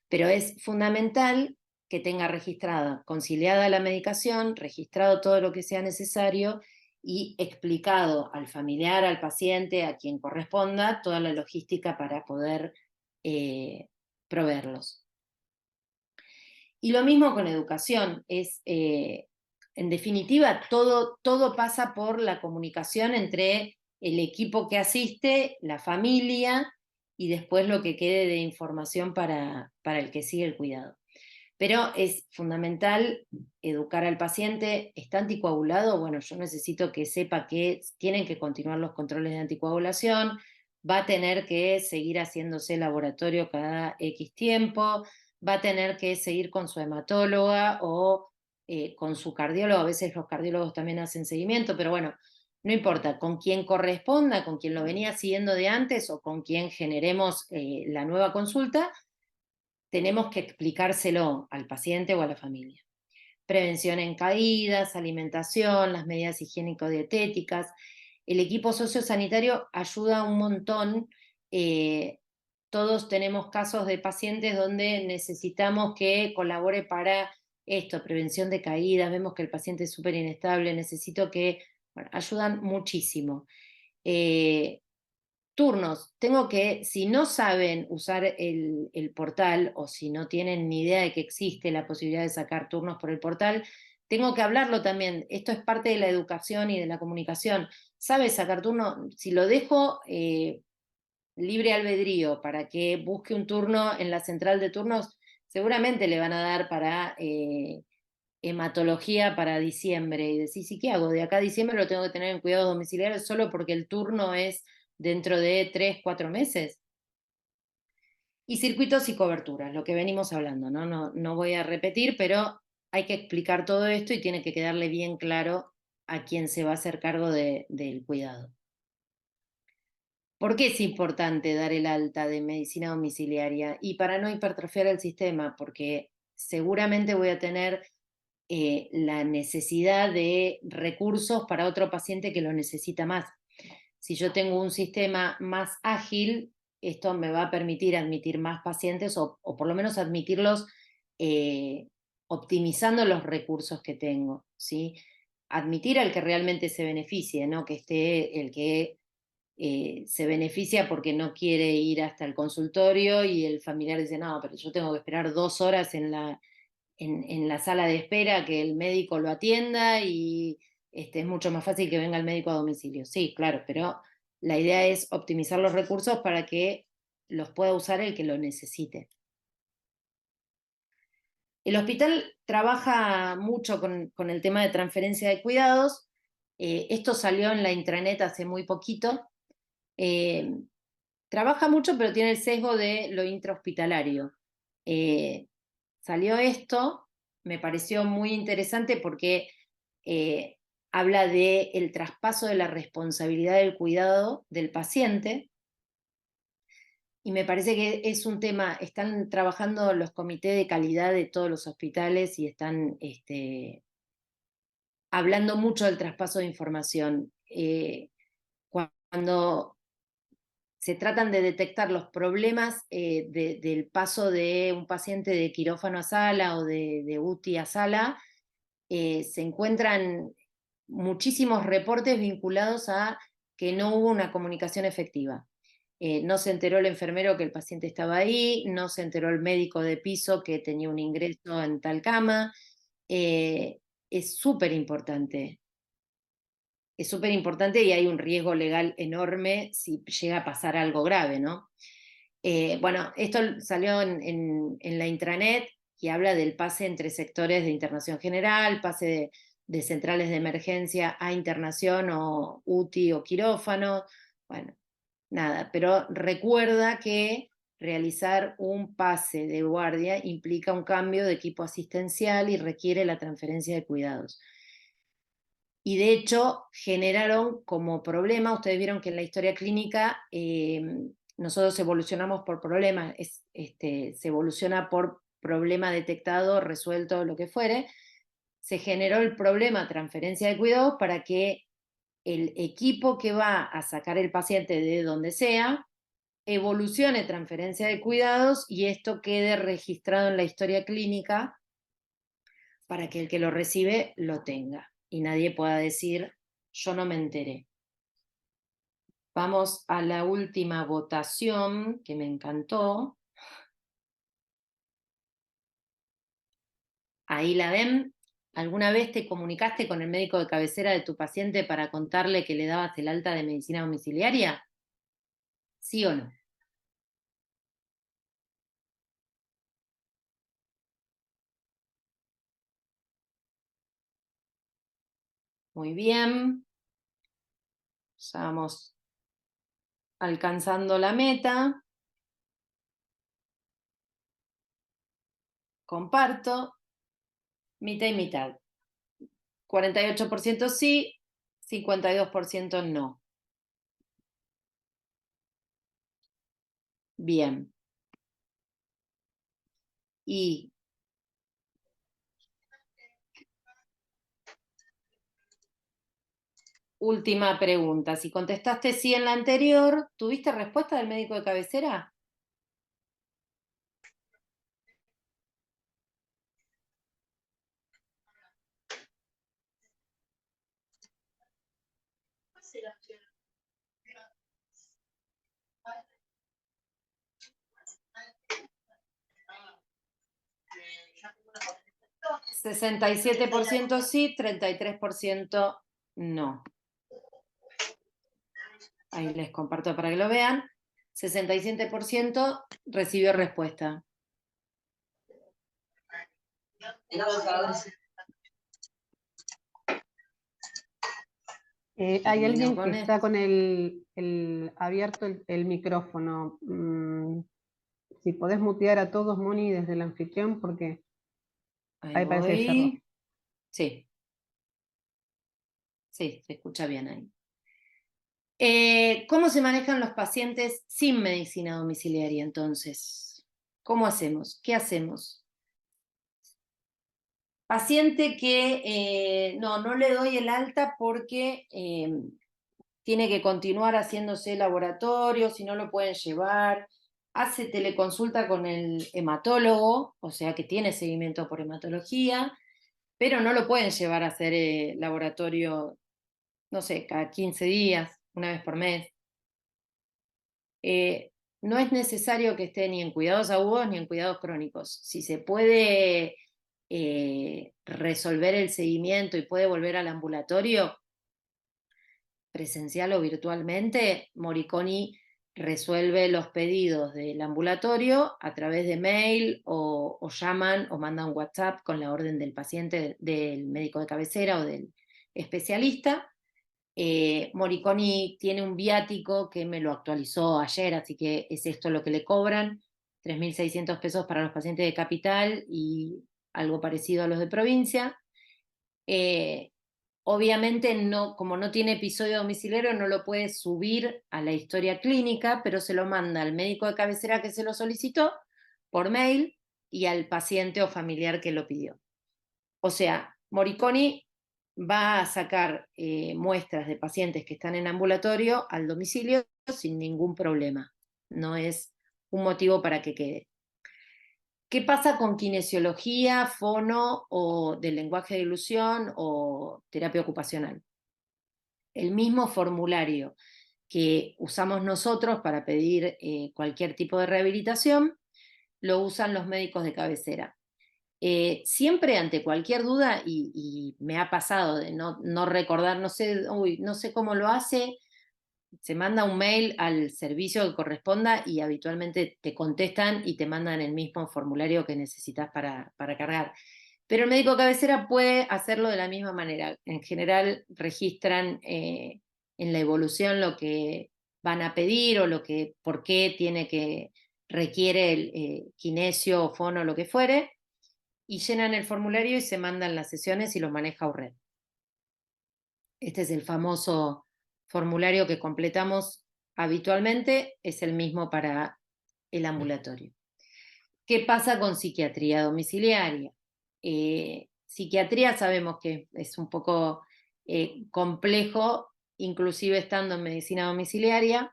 Pero es fundamental que tenga registrada, conciliada la medicación, registrado todo lo que sea necesario y explicado al familiar, al paciente, a quien corresponda, toda la logística para poder proveerlos. Y lo mismo con educación, en definitiva, todo pasa por la comunicación entre el equipo que asiste, la familia y después lo que quede de información para el que sigue el cuidado. Pero es fundamental educar al paciente. ¿Está anticoagulado? Bueno, yo necesito que sepa que tienen que continuar los controles de anticoagulación, va a tener que seguir haciéndose laboratorio cada X tiempo, va a tener que seguir con su hematóloga o con su cardiólogo. A veces los cardiólogos también hacen seguimiento, pero bueno, no importa, con quien corresponda, con quien lo venía siguiendo de antes o con quien generemos la nueva consulta, tenemos que explicárselo al paciente o a la familia. Prevención en caídas, alimentación, las medidas higiénico-dietéticas. El equipo sociosanitario ayuda un montón. Todos tenemos casos de pacientes donde necesitamos que colabore para esto, prevención de caídas, vemos que el paciente es súper inestable, necesito que, bueno, ayudan muchísimo. Turnos, si no saben usar el portal o si no tienen ni idea de que existe la posibilidad de sacar turnos por el portal, tengo que hablarlo también. Esto es parte de la educación y de la comunicación. ¿Sabe sacar turno? Si lo dejo libre albedrío para que busque un turno en la central de turnos, seguramente le van a dar para hematología para diciembre. Y decís, ¿y qué hago? De acá a diciembre lo tengo que tener en cuidados domiciliarios solo porque el turno es dentro de 3, 4 meses. Y circuitos y coberturas, lo que venimos hablando, ¿no? No voy a repetir, pero hay que explicar todo esto y tiene que quedarle bien claro a quien se va a hacer cargo del cuidado. ¿Por qué es importante dar el alta de medicina domiciliaria? Y para no hipertrofiar el sistema, porque seguramente voy a tener la necesidad de recursos para otro paciente que lo necesita más. Si yo tengo un sistema más ágil, esto me va a permitir admitir más pacientes o por lo menos admitirlos optimizando los recursos que tengo, ¿sí? Admitir al que realmente se beneficie, no que esté el que se beneficia porque no quiere ir hasta el consultorio y el familiar dice, no, pero yo tengo que esperar 2 horas en la sala de espera que el médico lo atienda y es mucho más fácil que venga el médico a domicilio. Sí, claro, pero la idea es optimizar los recursos para que los pueda usar el que lo necesite. El hospital trabaja mucho con el tema de transferencia de cuidados. Esto salió en la intranet hace muy poquito. Trabaja mucho, pero tiene el sesgo de lo intrahospitalario. Salió esto, me pareció muy interesante porque habla del traspaso de la responsabilidad del cuidado del paciente, y me parece que es un tema, están trabajando los comités de calidad de todos los hospitales y están hablando mucho del traspaso de información. Cuando se tratan de detectar los problemas del paso de un paciente de quirófano a sala o de UTI a sala, se encuentran muchísimos reportes vinculados a que no hubo una comunicación efectiva. No se enteró el enfermero que el paciente estaba ahí, no se enteró el médico de piso que tenía un ingreso en tal cama. Es súper importante. Es súper importante y hay un riesgo legal enorme si llega a pasar algo grave, ¿no? Bueno, esto salió en la intranet y habla del pase entre sectores de internación general, pase de centrales de emergencia a internación o UTI o quirófano. Bueno, nada, pero recuerda que realizar un pase de guardia implica un cambio de equipo asistencial y requiere la transferencia de cuidados. Y de hecho generaron como problema, ustedes vieron que en la historia clínica nosotros evolucionamos por problemas, se evoluciona por problema detectado, resuelto, lo que fuere. Se generó el problema transferencia de cuidados para que el equipo que va a sacar el paciente de donde sea evolucione transferencia de cuidados y esto quede registrado en la historia clínica para que el que lo recibe lo tenga y nadie pueda decir yo no me enteré. Vamos a la última votación que me encantó. Ahí la ven. ¿Alguna vez te comunicaste con el médico de cabecera de tu paciente para contarle que le dabas el alta de medicina domiciliaria? ¿Sí o no? Muy bien. Ya vamos alcanzando la meta. Comparto. Mitad y mitad. 48% sí, 52% no. Bien. Y última pregunta. Si contestaste sí en la anterior, ¿tuviste respuesta del médico de cabecera? ¿67% sí, 33% no? Ahí les comparto para que lo vean. 67% recibió respuesta. Hay Termino alguien con que está con abierto el micrófono. Si podés mutear a todos, Moni, desde el anfitrión, porque Ahí ahí parece que cerró. voy. Sí. Sí, se escucha bien ahí. ¿Cómo se manejan los pacientes sin medicina domiciliaria entonces? ¿Cómo hacemos? ¿Qué hacemos? Paciente que no le doy el alta porque tiene que continuar haciéndose laboratorio, si no lo pueden llevar, hace teleconsulta con el hematólogo, o sea que tiene seguimiento por hematología, pero no lo pueden llevar a hacer laboratorio, no sé, cada 15 días, una vez por mes. No es necesario que esté ni en cuidados agudos ni en cuidados crónicos. Si se puede resolver el seguimiento y puede volver al ambulatorio, presencial o virtualmente, Moriconi resuelve los pedidos del ambulatorio a través de mail o llaman o mandan WhatsApp con la orden del paciente, del médico de cabecera o del especialista. Moriconi tiene un viático que me lo actualizó ayer, así que es esto lo que le cobran, 3.600 pesos para los pacientes de capital y algo parecido a los de provincia. Obviamente, como no tiene episodio domiciliario, no lo puede subir a la historia clínica, pero se lo manda al médico de cabecera que se lo solicitó por mail y al paciente o familiar que lo pidió. O sea, Moriconi va a sacar muestras de pacientes que están en ambulatorio al domicilio sin ningún problema. No es un motivo para que quede. ¿Qué pasa con kinesiología, fono o del lenguaje de ilusión o terapia ocupacional? El mismo formulario que usamos nosotros para pedir cualquier tipo de rehabilitación, lo usan los médicos de cabecera. Siempre ante cualquier duda, y me ha pasado de no recordar, no sé cómo lo hace, se manda un mail al servicio que corresponda y habitualmente te contestan y te mandan el mismo formulario que necesitas para cargar. Pero el médico de cabecera puede hacerlo de la misma manera. En general registran en la evolución lo que van a pedir o por qué requiere el kinesio o fono o lo que fuere, y llenan el formulario y se mandan las sesiones y los maneja URRED. Este es el famoso formulario que completamos habitualmente, es el mismo para el ambulatorio. ¿Qué pasa con psiquiatría domiciliaria? Psiquiatría sabemos que es un poco complejo, inclusive estando en medicina domiciliaria.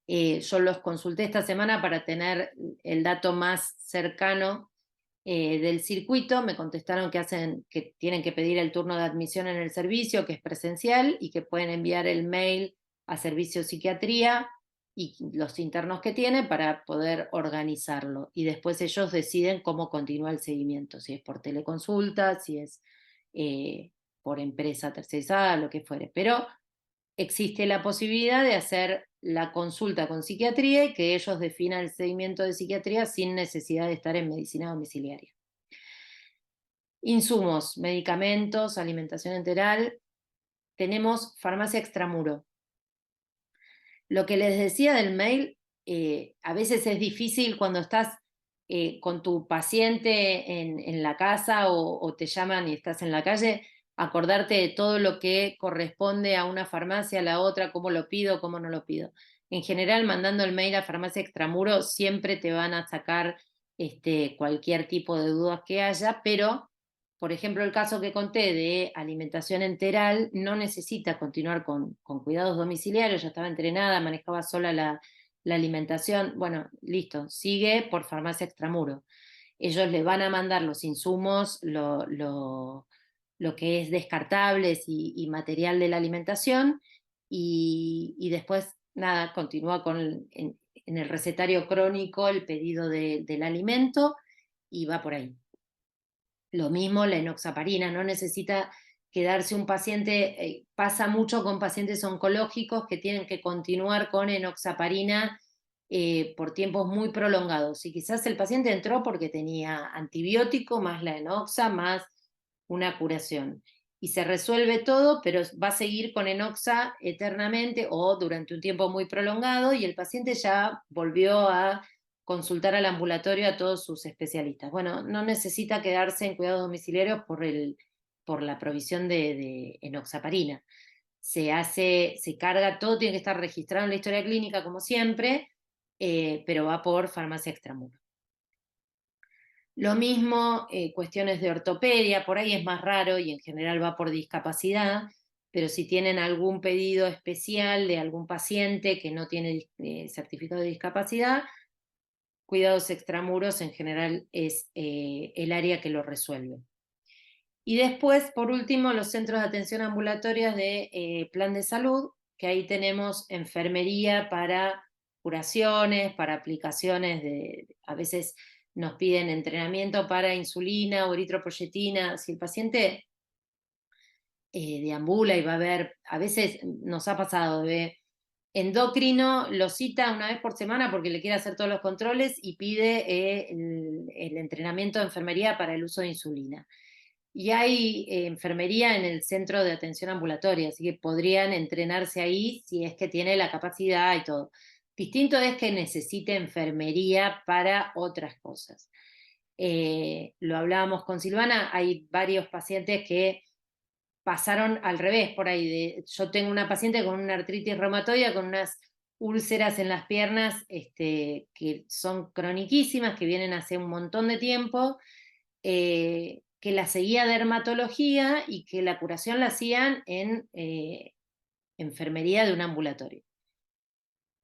Yo los consulté esta semana para tener el dato más cercano del circuito. Me contestaron que tienen que pedir el turno de admisión en el servicio, que es presencial, y que pueden enviar el mail a servicio psiquiatría y los internos que tiene para poder organizarlo. Y después ellos deciden cómo continúa el seguimiento, si es por teleconsulta, si es por empresa tercerizada, lo que fuere. Pero existe la posibilidad de hacer la consulta con psiquiatría y que ellos definan el seguimiento de psiquiatría sin necesidad de estar en medicina domiciliaria. Insumos, medicamentos, alimentación enteral. Tenemos farmacia extramuro. Lo que les decía del mail, a veces es difícil cuando estás con tu paciente en la casa o te llaman y estás en la calle, acordarte de todo lo que corresponde a una farmacia, a la otra, cómo lo pido, cómo no lo pido. En general, mandando el mail a farmacia extramuro, siempre te van a sacar cualquier tipo de dudas que haya, pero, por ejemplo, el caso que conté de alimentación enteral no necesita continuar con cuidados domiciliarios, ya estaba entrenada, manejaba sola la alimentación. Bueno, listo, sigue por farmacia extramuro. Ellos le van a mandar los insumos, lo que es descartables y material de la alimentación, y después, nada, continúa en el recetario crónico el pedido del alimento y va por ahí. Lo mismo la enoxaparina, no necesita quedarse un paciente, pasa mucho con pacientes oncológicos que tienen que continuar con enoxaparina por tiempos muy prolongados. Y quizás el paciente entró porque tenía antibiótico más la enoxa más una curación. Y se resuelve todo, pero va a seguir con enoxa eternamente o durante un tiempo muy prolongado, y el paciente ya volvió a consultar al ambulatorio a todos sus especialistas. Bueno, no necesita quedarse en cuidados domiciliarios por la provisión de enoxaparina. se carga, todo tiene que estar registrado en la historia clínica como siempre, pero va por farmacia extramuros. Lo mismo, cuestiones de ortopedia, por ahí es más raro y en general va por discapacidad, pero si tienen algún pedido especial de algún paciente que no tiene certificado de discapacidad, cuidados extramuros en general es el área que lo resuelve. Y después, por último, los centros de atención ambulatorias de plan de salud, que ahí tenemos enfermería para curaciones, para aplicaciones a veces nos piden entrenamiento para insulina o eritropoyetina. Si el paciente deambula y va a ver, a veces nos ha pasado de endocrino, lo cita una vez por semana porque le quiere hacer todos los controles y pide el entrenamiento de enfermería para el uso de insulina. Y hay enfermería en el centro de atención ambulatoria, así que podrían entrenarse ahí si es que tiene la capacidad y todo. Distinto es que necesite enfermería para otras cosas. Lo hablábamos con Silvana, hay varios pacientes que pasaron al revés por ahí. Yo tengo una paciente con una artritis reumatoide, con unas úlceras en las piernas que son croniquísimas, que vienen hace un montón de tiempo, que la seguía dermatología y que la curación la hacían en enfermería de un ambulatorio.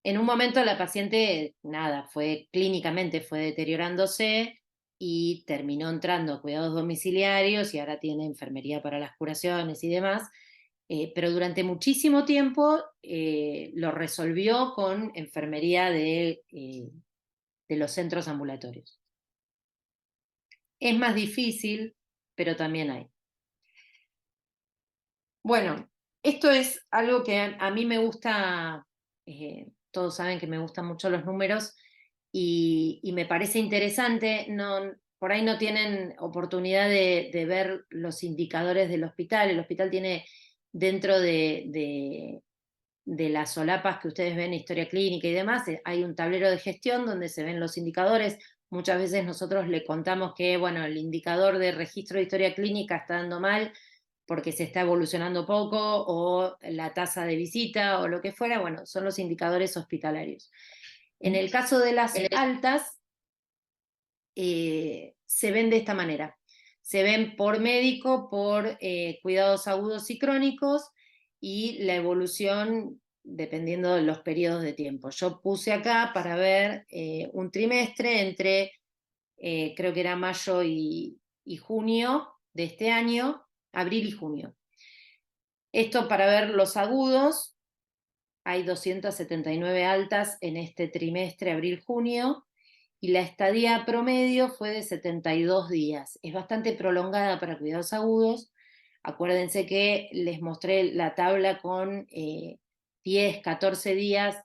En un momento la paciente, nada, clínicamente fue deteriorándose y terminó entrando a cuidados domiciliarios y ahora tiene enfermería para las curaciones y demás, pero durante muchísimo tiempo lo resolvió con enfermería de los centros ambulatorios. Es más difícil, pero también hay. Bueno, esto es algo que a mí me gusta, todos saben que me gustan mucho los números y me parece interesante, por ahí no tienen oportunidad de ver los indicadores del hospital. El hospital tiene dentro de las solapas que ustedes ven, historia clínica y demás, hay un tablero de gestión donde se ven los indicadores. Muchas veces nosotros le contamos que, bueno, el indicador de registro de historia clínica está dando mal porque se está evolucionando poco, o la tasa de visita, o lo que fuera. Bueno, son los indicadores hospitalarios. En el caso de las altas, se ven de esta manera. Se ven por médico, por cuidados agudos y crónicos, y la evolución dependiendo de los periodos de tiempo. Yo puse acá para ver un trimestre entre, creo que era mayo y junio de este año, abril y junio. Esto para ver los agudos, hay 279 altas en este trimestre, abril-junio, y la estadía promedio fue de 72 días. Es bastante prolongada para cuidados agudos. Acuérdense que les mostré la tabla con 10, 14 días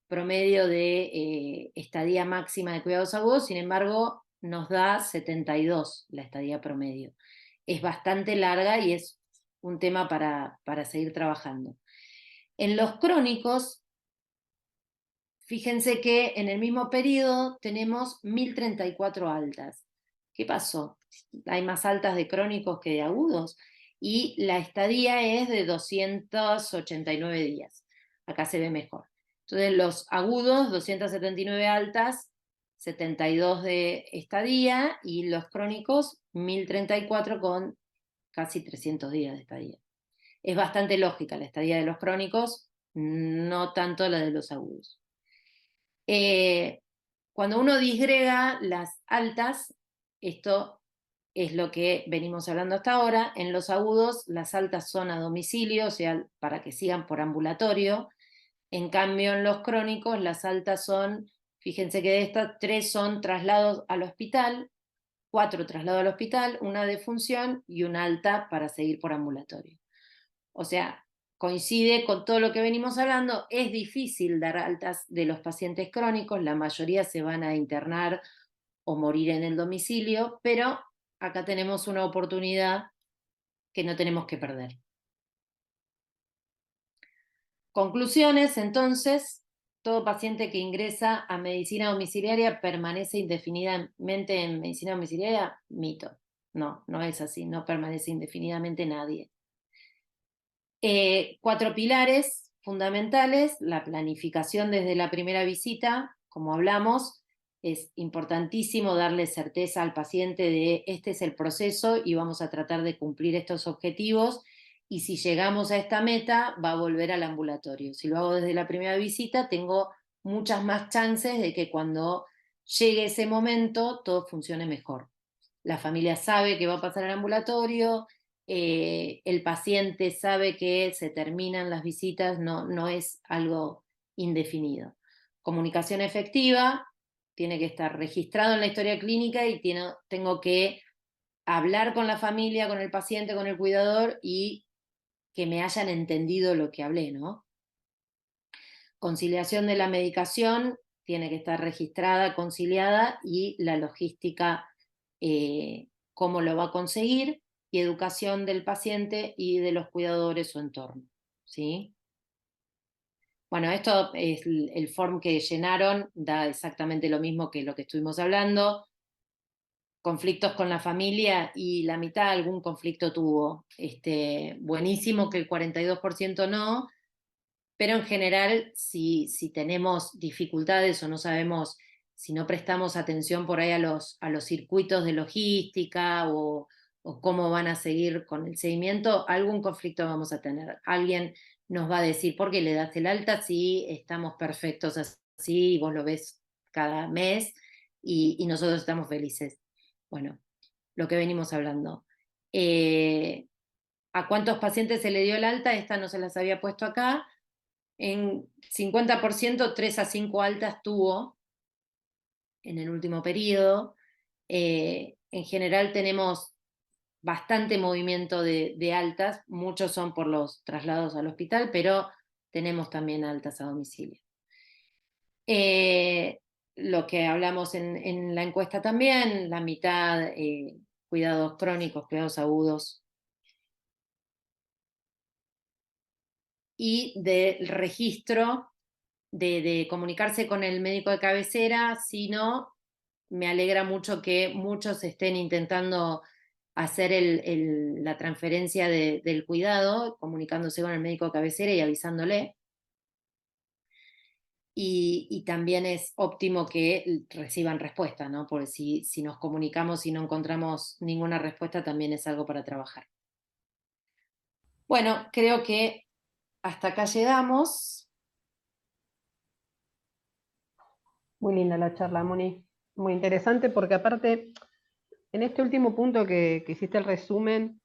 promedio de estadía máxima de cuidados agudos, sin embargo, nos da 72 la estadía promedio. Es bastante larga y es un tema para seguir trabajando. En los crónicos, fíjense que en el mismo periodo tenemos 1034 altas. ¿Qué pasó? Hay más altas de crónicos que de agudos, y la estadía es de 289 días. Acá se ve mejor. Entonces los agudos, 279 altas, 72 de estadía, y los crónicos, 1034 con casi 300 días de estadía. Es bastante lógica la estadía de los crónicos, no tanto la de los agudos. Cuando uno disgrega las altas, esto es lo que venimos hablando hasta ahora. En los agudos, las altas son a domicilio, o sea, para que sigan por ambulatorio. En cambio, en los crónicos, las altas son, fíjense que de estas 3 son traslados al hospital, 4 traslados al hospital, una defunción y una alta para seguir por ambulatorio. O sea, coincide con todo lo que venimos hablando. Es difícil dar altas de los pacientes crónicos, la mayoría se van a internar o morir en el domicilio, pero acá tenemos una oportunidad que no tenemos que perder. Conclusiones, entonces: todo paciente que ingresa a medicina domiciliaria permanece indefinidamente en medicina domiciliaria. Mito. No, no es así, no permanece indefinidamente nadie. 4 pilares fundamentales: la planificación desde la primera visita, como hablamos. Es importantísimo darle certeza al paciente de este es el proceso y vamos a tratar de cumplir estos objetivos, y si llegamos a esta meta va a volver al ambulatorio. Si lo hago desde la primera visita, tengo muchas más chances de que cuando llegue ese momento todo funcione mejor. La familia sabe que va a pasar al ambulatorio, el paciente sabe que se terminan las visitas, no es algo indefinido. Comunicación efectiva: tiene que estar registrado en la historia clínica y tengo que hablar con la familia, con el paciente, con el cuidador, y que me hayan entendido lo que hablé, ¿no? Conciliación de la medicación: tiene que estar registrada, conciliada, y la logística, cómo lo va a conseguir, y educación del paciente y de los cuidadores, su entorno, ¿sí? Bueno, esto es el form que llenaron, da exactamente lo mismo que lo que estuvimos hablando. Conflictos con la familia, y la mitad algún conflicto tuvo. Buenísimo que el 42% no, pero en general, si tenemos dificultades o no sabemos, si no prestamos atención por ahí a los circuitos de logística, o cómo van a seguir con el seguimiento, algún conflicto vamos a tener. Alguien nos va a decir: ¿por qué le das el alta si estamos perfectos así y vos lo ves cada mes y nosotros estamos felices? Bueno, lo que venimos hablando. ¿A cuántos pacientes se le dio el alta? Esta no se las había puesto acá. En 50%, 3 a 5 altas tuvo en el último periodo. En general tenemos bastante movimiento de altas, muchos son por los traslados al hospital, pero tenemos también altas a domicilio. Lo que hablamos en la encuesta también, la mitad cuidados crónicos, cuidados agudos. Y del registro de comunicarse con el médico de cabecera. Si no, me alegra mucho que muchos estén intentando hacer la transferencia del cuidado, comunicándose con el médico de cabecera y avisándole. Y también es óptimo que reciban respuesta, ¿no? Porque si nos comunicamos y no encontramos ninguna respuesta, también es algo para trabajar. Bueno, creo que hasta acá llegamos. Muy linda la charla, Moni. Muy interesante porque aparte, en este último punto que hiciste el resumen,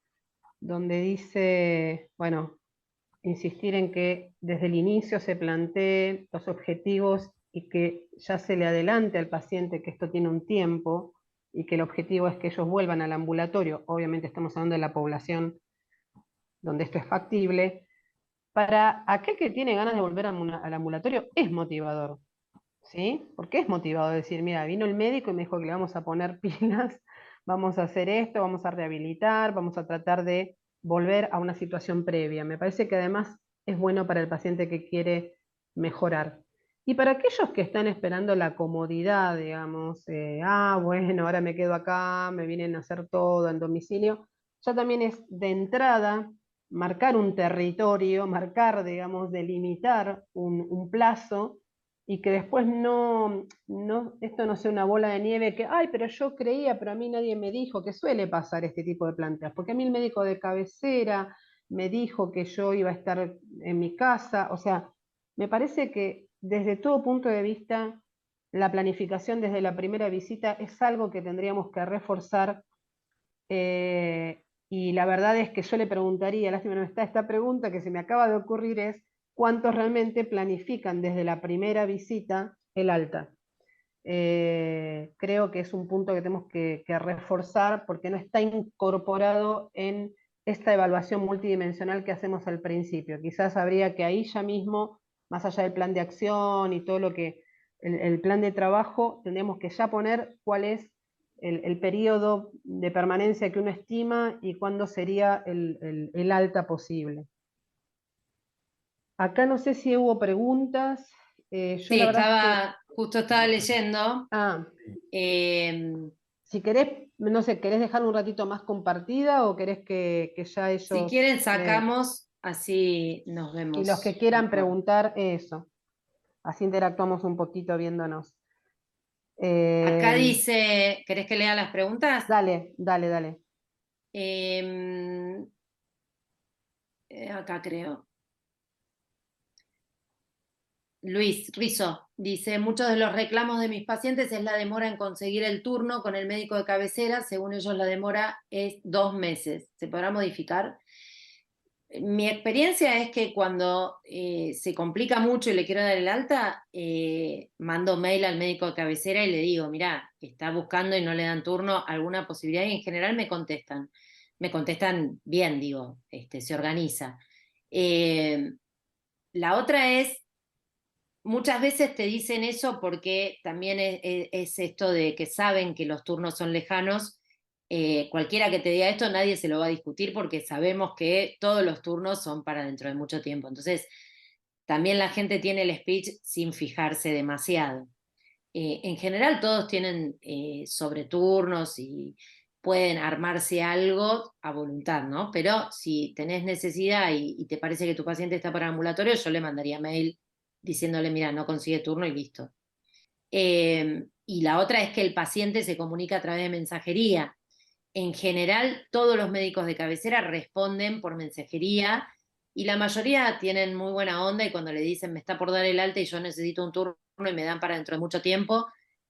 donde dice, bueno, insistir en que desde el inicio se planteen los objetivos y que ya se le adelante al paciente que esto tiene un tiempo y que el objetivo es que ellos vuelvan al ambulatorio. Obviamente estamos hablando de la población donde esto es factible. Para aquel que tiene ganas de volver al ambulatorio es motivador, ¿sí? Porque es motivador decir: mira, vino el médico y me dijo que le vamos a poner pilas, vamos a hacer esto, vamos a rehabilitar, vamos a tratar de volver a una situación previa. Me parece que además es bueno para el paciente que quiere mejorar. Y para aquellos que están esperando la comodidad, digamos, bueno, ahora me quedo acá, me vienen a hacer todo en domicilio, ya también es de entrada marcar un territorio, marcar, digamos, delimitar un plazo, y que después esto no sea una bola de nieve que, ay, pero yo creía, pero a mí nadie me dijo, que suele pasar este tipo de planteas, porque a mí el médico de cabecera me dijo que yo iba a estar en mi casa. O sea, me parece que desde todo punto de vista, la planificación desde la primera visita es algo que tendríamos que reforzar. Y la verdad es que yo le preguntaría, lástima no está esta pregunta que se me acaba de ocurrir, es cuántos realmente planifican desde la primera visita el alta. Creo que es un punto que tenemos que reforzar porque no está incorporado en esta evaluación multidimensional que hacemos al principio. Quizás habría que ahí ya mismo, más allá del plan de acción y todo lo que, el plan de trabajo, tendríamos que ya poner cuál es el periodo de permanencia que uno estima y cuándo sería el alta posible. Acá no sé si hubo preguntas. Yo Sí, la verdad es que... justo estaba leyendo. Ah, Eh, si querés, no sé, ¿querés dejar un ratito más compartida o querés que ya si ellos... quieren, sacamos así nos vemos. Y los que quieran mejor. preguntar eso. Así interactuamos un poquito viéndonos. Acá dice, ¿querés que lea las preguntas? Dale, dale, dale. Acá creo. Luis Rizo dice, muchos de los reclamos de mis pacientes es la demora en conseguir el turno con el médico de cabecera, según ellos la demora es 2 meses. ¿Se podrá modificar? Mi experiencia es que cuando se complica mucho y le quiero dar el alta, mando mail al médico de cabecera y le digo, mirá, está buscando y no le dan turno, alguna posibilidad, y en general me contestan. Me contestan bien, digo, se organiza. La otra es, muchas veces te dicen eso porque también es esto de que saben que los turnos son lejanos. Cualquiera que te diga esto, nadie se lo va a discutir porque sabemos que todos los turnos son para dentro de mucho tiempo. Entonces, también la gente tiene el speech sin fijarse demasiado. En general, todos tienen sobreturnos y pueden armarse algo a voluntad, ¿no? Pero si tenés necesidad y te parece que tu paciente está para ambulatorio, yo le mandaría mail diciéndole, mira, no consigue turno y listo. Y la otra es que el paciente se comunica a través de mensajería. En general, todos los médicos de cabecera responden por mensajería y la mayoría tienen muy buena onda y cuando le dicen me está por dar el alta y yo necesito un turno y me dan para dentro de mucho tiempo,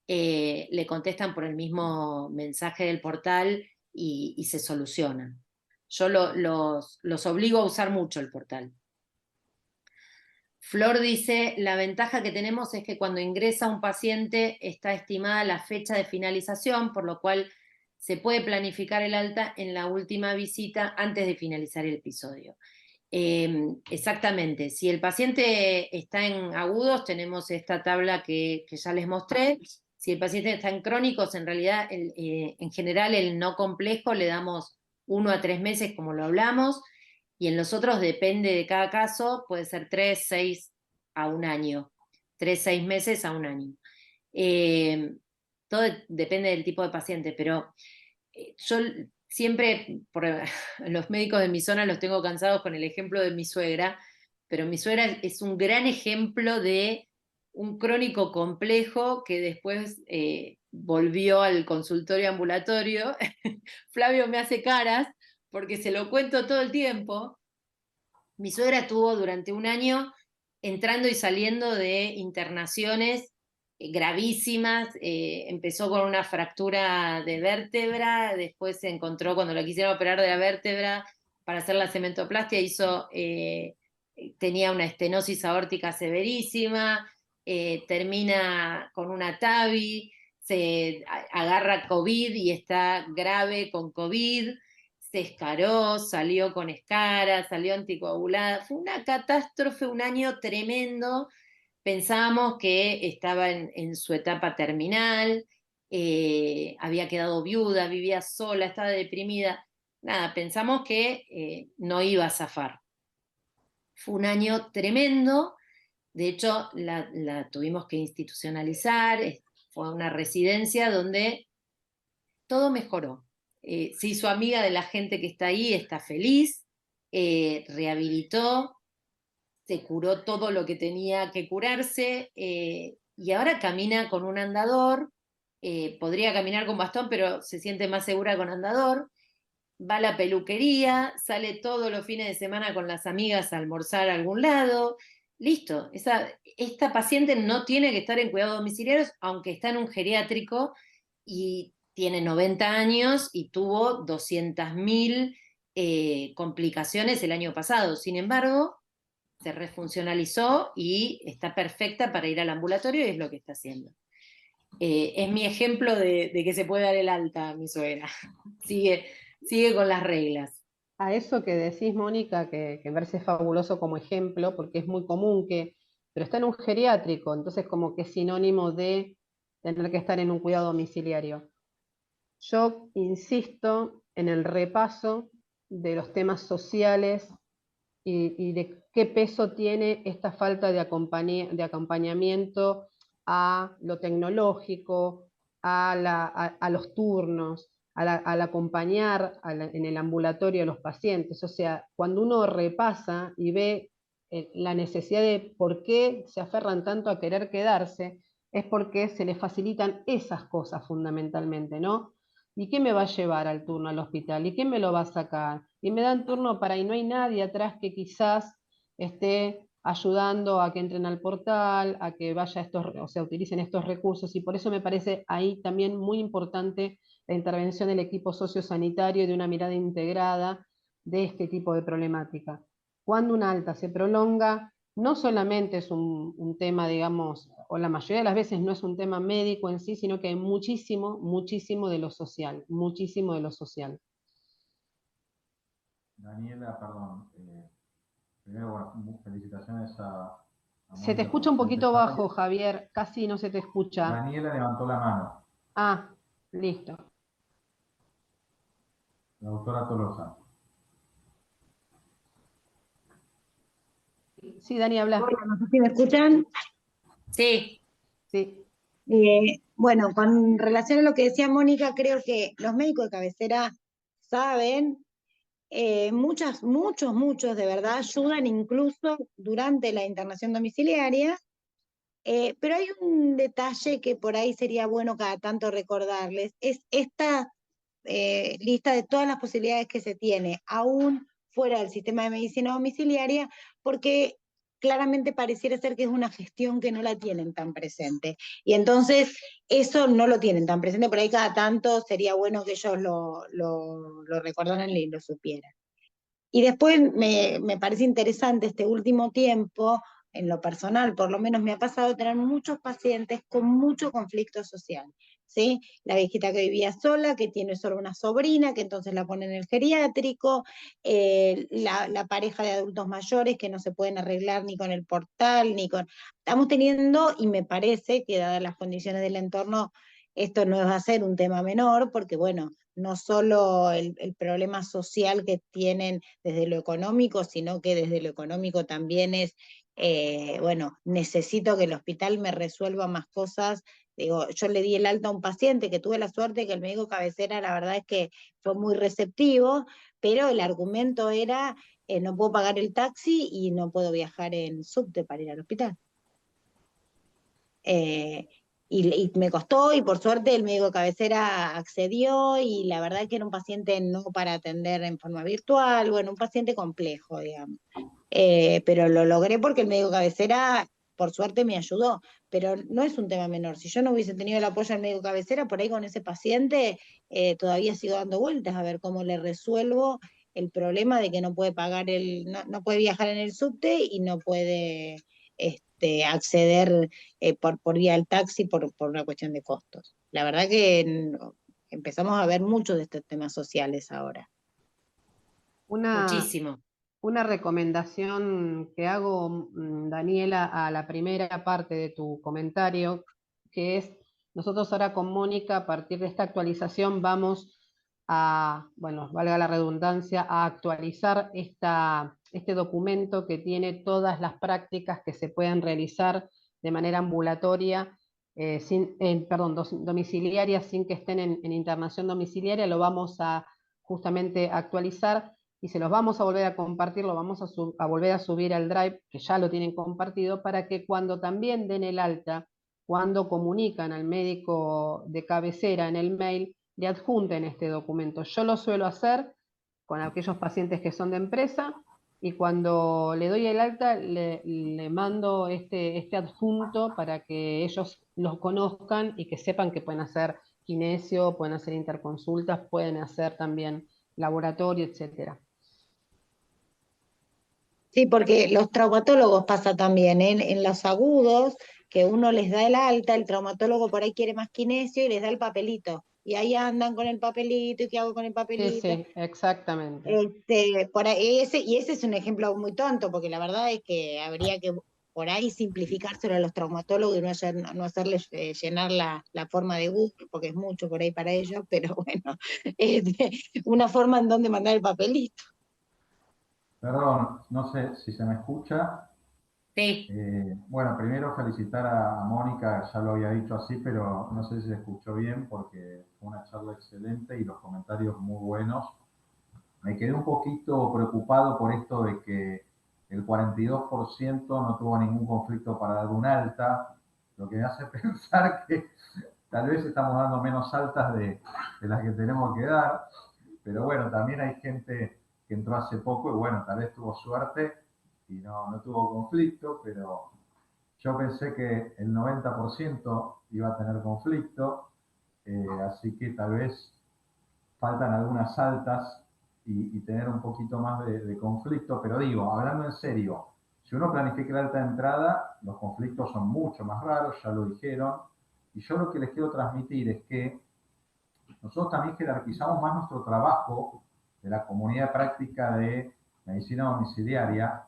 le contestan por el mismo mensaje del portal y se solucionan. Yo los obligo a usar mucho el portal. Flor dice, la ventaja que tenemos es que cuando ingresa un paciente está estimada la fecha de finalización, por lo cual se puede planificar el alta en la última visita antes de finalizar el episodio. Exactamente, si el paciente está en agudos, tenemos esta tabla que ya les mostré. Si el paciente está en crónicos, en realidad, en general, el no complejo le damos 1 a 3 meses, como lo hablamos, y en los otros depende de cada caso, puede ser 3, 6 a 1 año, 3, 6 meses a 1 año. Todo depende del tipo de paciente, pero yo siempre, los médicos de mi zona los tengo cansados con el ejemplo de mi suegra, pero mi suegra es un gran ejemplo de un crónico complejo que después volvió al consultorio ambulatorio. Flavio me hace caras porque se lo cuento todo el tiempo. Mi suegra estuvo durante 1 año entrando y saliendo de internaciones gravísimas. Empezó con una fractura de vértebra, después se encontró cuando la quisieron operar de la vértebra para hacer la cementoplastia, tenía una estenosis aórtica severísima, termina con una TAVI, se agarra COVID y está grave con COVID, se escaró, salió con escaras, salió anticoagulada. Fue una catástrofe, 1 año tremendo. Pensábamos que estaba en su etapa terminal, había quedado viuda, vivía sola, estaba deprimida. Nada, pensamos que no iba a zafar. Fue 1 año tremendo, de hecho la tuvimos que institucionalizar, fue una residencia donde todo mejoró. Se hizo amiga de la gente que está ahí, está feliz, rehabilitó, se curó todo lo que tenía que curarse y ahora camina con un andador, podría caminar con bastón, pero se siente más segura con andador, va a la peluquería, sale todos los fines de semana con las amigas a almorzar a algún lado, listo, esta paciente no tiene que estar en cuidados domiciliarios, aunque está en un geriátrico y tiene 90 años y tuvo 200.000 complicaciones el año pasado. Sin embargo, se refuncionalizó y está perfecta para ir al ambulatorio y es lo que está haciendo. Es mi ejemplo de que se puede dar el alta, mi suegra. Sigue con las reglas. A eso que decís, Mónica, que me parece fabuloso como ejemplo, porque es muy común pero está en un geriátrico, entonces como que es sinónimo de tener que estar en un cuidado domiciliario. Yo insisto en el repaso de los temas sociales y de qué peso tiene esta falta de acompañamiento a lo tecnológico, a los turnos. al acompañar en el ambulatorio a los pacientes. O sea, cuando uno repasa y ve la necesidad de por qué se aferran tanto a querer quedarse, es porque se les facilitan esas cosas fundamentalmente, ¿no? ¿Y qué me va a llevar al turno al hospital? ¿Y quién me lo va a sacar? Y me dan turno para, y no hay nadie atrás que quizás esté ayudando a que entren al portal, a que vaya estos, o sea, utilicen estos recursos, y por eso me parece ahí también muy importante la intervención del equipo sociosanitario y de una mirada integrada de este tipo de problemática. Cuando una alta se prolonga, no solamente es un tema, digamos, o la mayoría de las veces no es un tema médico en sí, sino que hay muchísimo, muchísimo de lo social, muchísimo de lo social. Daniela, perdón, primero, bueno, felicitaciones a Se te Mónica por escucha un excelente poquito charla. bajo, Javier, casi no se te escucha. Daniela levantó la mano, Ah, listo. la doctora Tolosa. Sí, Dani, habla. Hola, no sé si me escuchan. Sí, Sí. Bueno, con relación a lo que decía Mónica, creo que los médicos de cabecera saben, muchos de verdad ayudan incluso durante la internación domiciliaria, pero hay un detalle que por ahí sería bueno cada tanto recordarles, es esta lista de todas las posibilidades que se tiene, aún fuera del sistema de medicina domiciliaria, porque claramente pareciera ser que es una gestión que no la tienen tan presente. Y entonces eso no lo tienen tan presente, por ahí cada tanto sería bueno que ellos lo recordaran y lo supieran. Y después me parece interesante este último tiempo, en lo personal, por lo menos me ha pasado tener muchos pacientes con mucho conflicto social, ¿sí? La viejita que vivía sola, que tiene solo una sobrina, que entonces la pone en el geriátrico, la pareja de adultos mayores que no se pueden arreglar ni con el portal, ni con... Estamos teniendo, y me parece que dadas las condiciones del entorno, esto no va a ser un tema menor, porque bueno, no solo el problema social que tienen desde lo económico, sino que desde lo económico también es, bueno, necesito que el hospital me resuelva más cosas. Digo, yo le di el alta a un paciente que tuve la suerte que el médico cabecera, la verdad es que fue muy receptivo, pero el argumento era, no puedo pagar el taxi y no puedo viajar en subte para ir al hospital. Eh, y me costó, y por suerte el médico de cabecera accedió, y la verdad que era un paciente no para atender en forma virtual, bueno, un paciente complejo, digamos. Pero lo logré porque el médico de cabecera, por suerte, me ayudó, pero no es un tema menor. Si yo no hubiese tenido el apoyo del médico de cabecera, por ahí con ese paciente todavía sigo dando vueltas a ver cómo le resuelvo el problema de que no puede pagar no puede viajar en el subte y no puede acceder por vía del taxi por una cuestión de costos. La verdad que empezamos a ver muchos de estos temas sociales ahora. Una, muchísimo. una recomendación que hago, Daniela, a la primera parte de tu comentario, que es, nosotros ahora con Mónica, a partir de esta actualización, vamos a, bueno, valga la redundancia, a actualizar este documento que tiene todas las prácticas que se pueden realizar de manera ambulatoria, perdón, domiciliaria, sin que estén en internación domiciliaria. Lo vamos a justamente actualizar y se los vamos a volver a compartir, lo vamos a volver a subir al Drive, que ya lo tienen compartido, para que cuando también den el alta, cuando comunican al médico de cabecera en el mail, le adjunten este documento. Yo lo suelo hacer con aquellos pacientes que son de empresa, y cuando le doy el alta le mando este adjunto para que ellos los conozcan y que sepan que pueden hacer kinesio, pueden hacer interconsultas, pueden hacer también laboratorio, etcétera. Sí, porque los traumatólogos pasa también, ¿eh? En los agudos, que uno les da el alta, el traumatólogo por ahí quiere más kinesio y les da el papelito. Y ahí andan con el papelito, ¿y qué hago con el Sí, papelito? sí, exactamente. Por ahí, y ese es un ejemplo muy tonto, porque la verdad es que habría que por ahí simplificárselo a los traumatólogos y no hacerles llenar la forma de Google, porque es mucho por ahí para ellos, pero bueno, una forma en donde mandar el papelito. Perdón, no sé si se me escucha. Sí, Bueno, primero felicitar a Mónica, ya lo había dicho así, pero no sé si se escuchó bien porque fue una charla excelente y los comentarios muy buenos. Me quedé un poquito preocupado por esto de que el 42% no tuvo ningún conflicto para dar un alta, lo que me hace pensar que tal vez estamos dando menos altas de las que tenemos que dar, pero bueno, también hay gente que entró hace poco y bueno, tal vez tuvo suerte y no tuvo conflicto, pero yo pensé que el 90% iba a tener conflicto, así que tal vez faltan algunas altas y tener un poquito más de conflicto, pero digo, hablando en serio, si uno planifica la alta de entrada, los conflictos son mucho más raros, ya lo dijeron, y yo lo que les quiero transmitir es que nosotros también jerarquizamos más nuestro trabajo de la comunidad práctica de medicina domiciliaria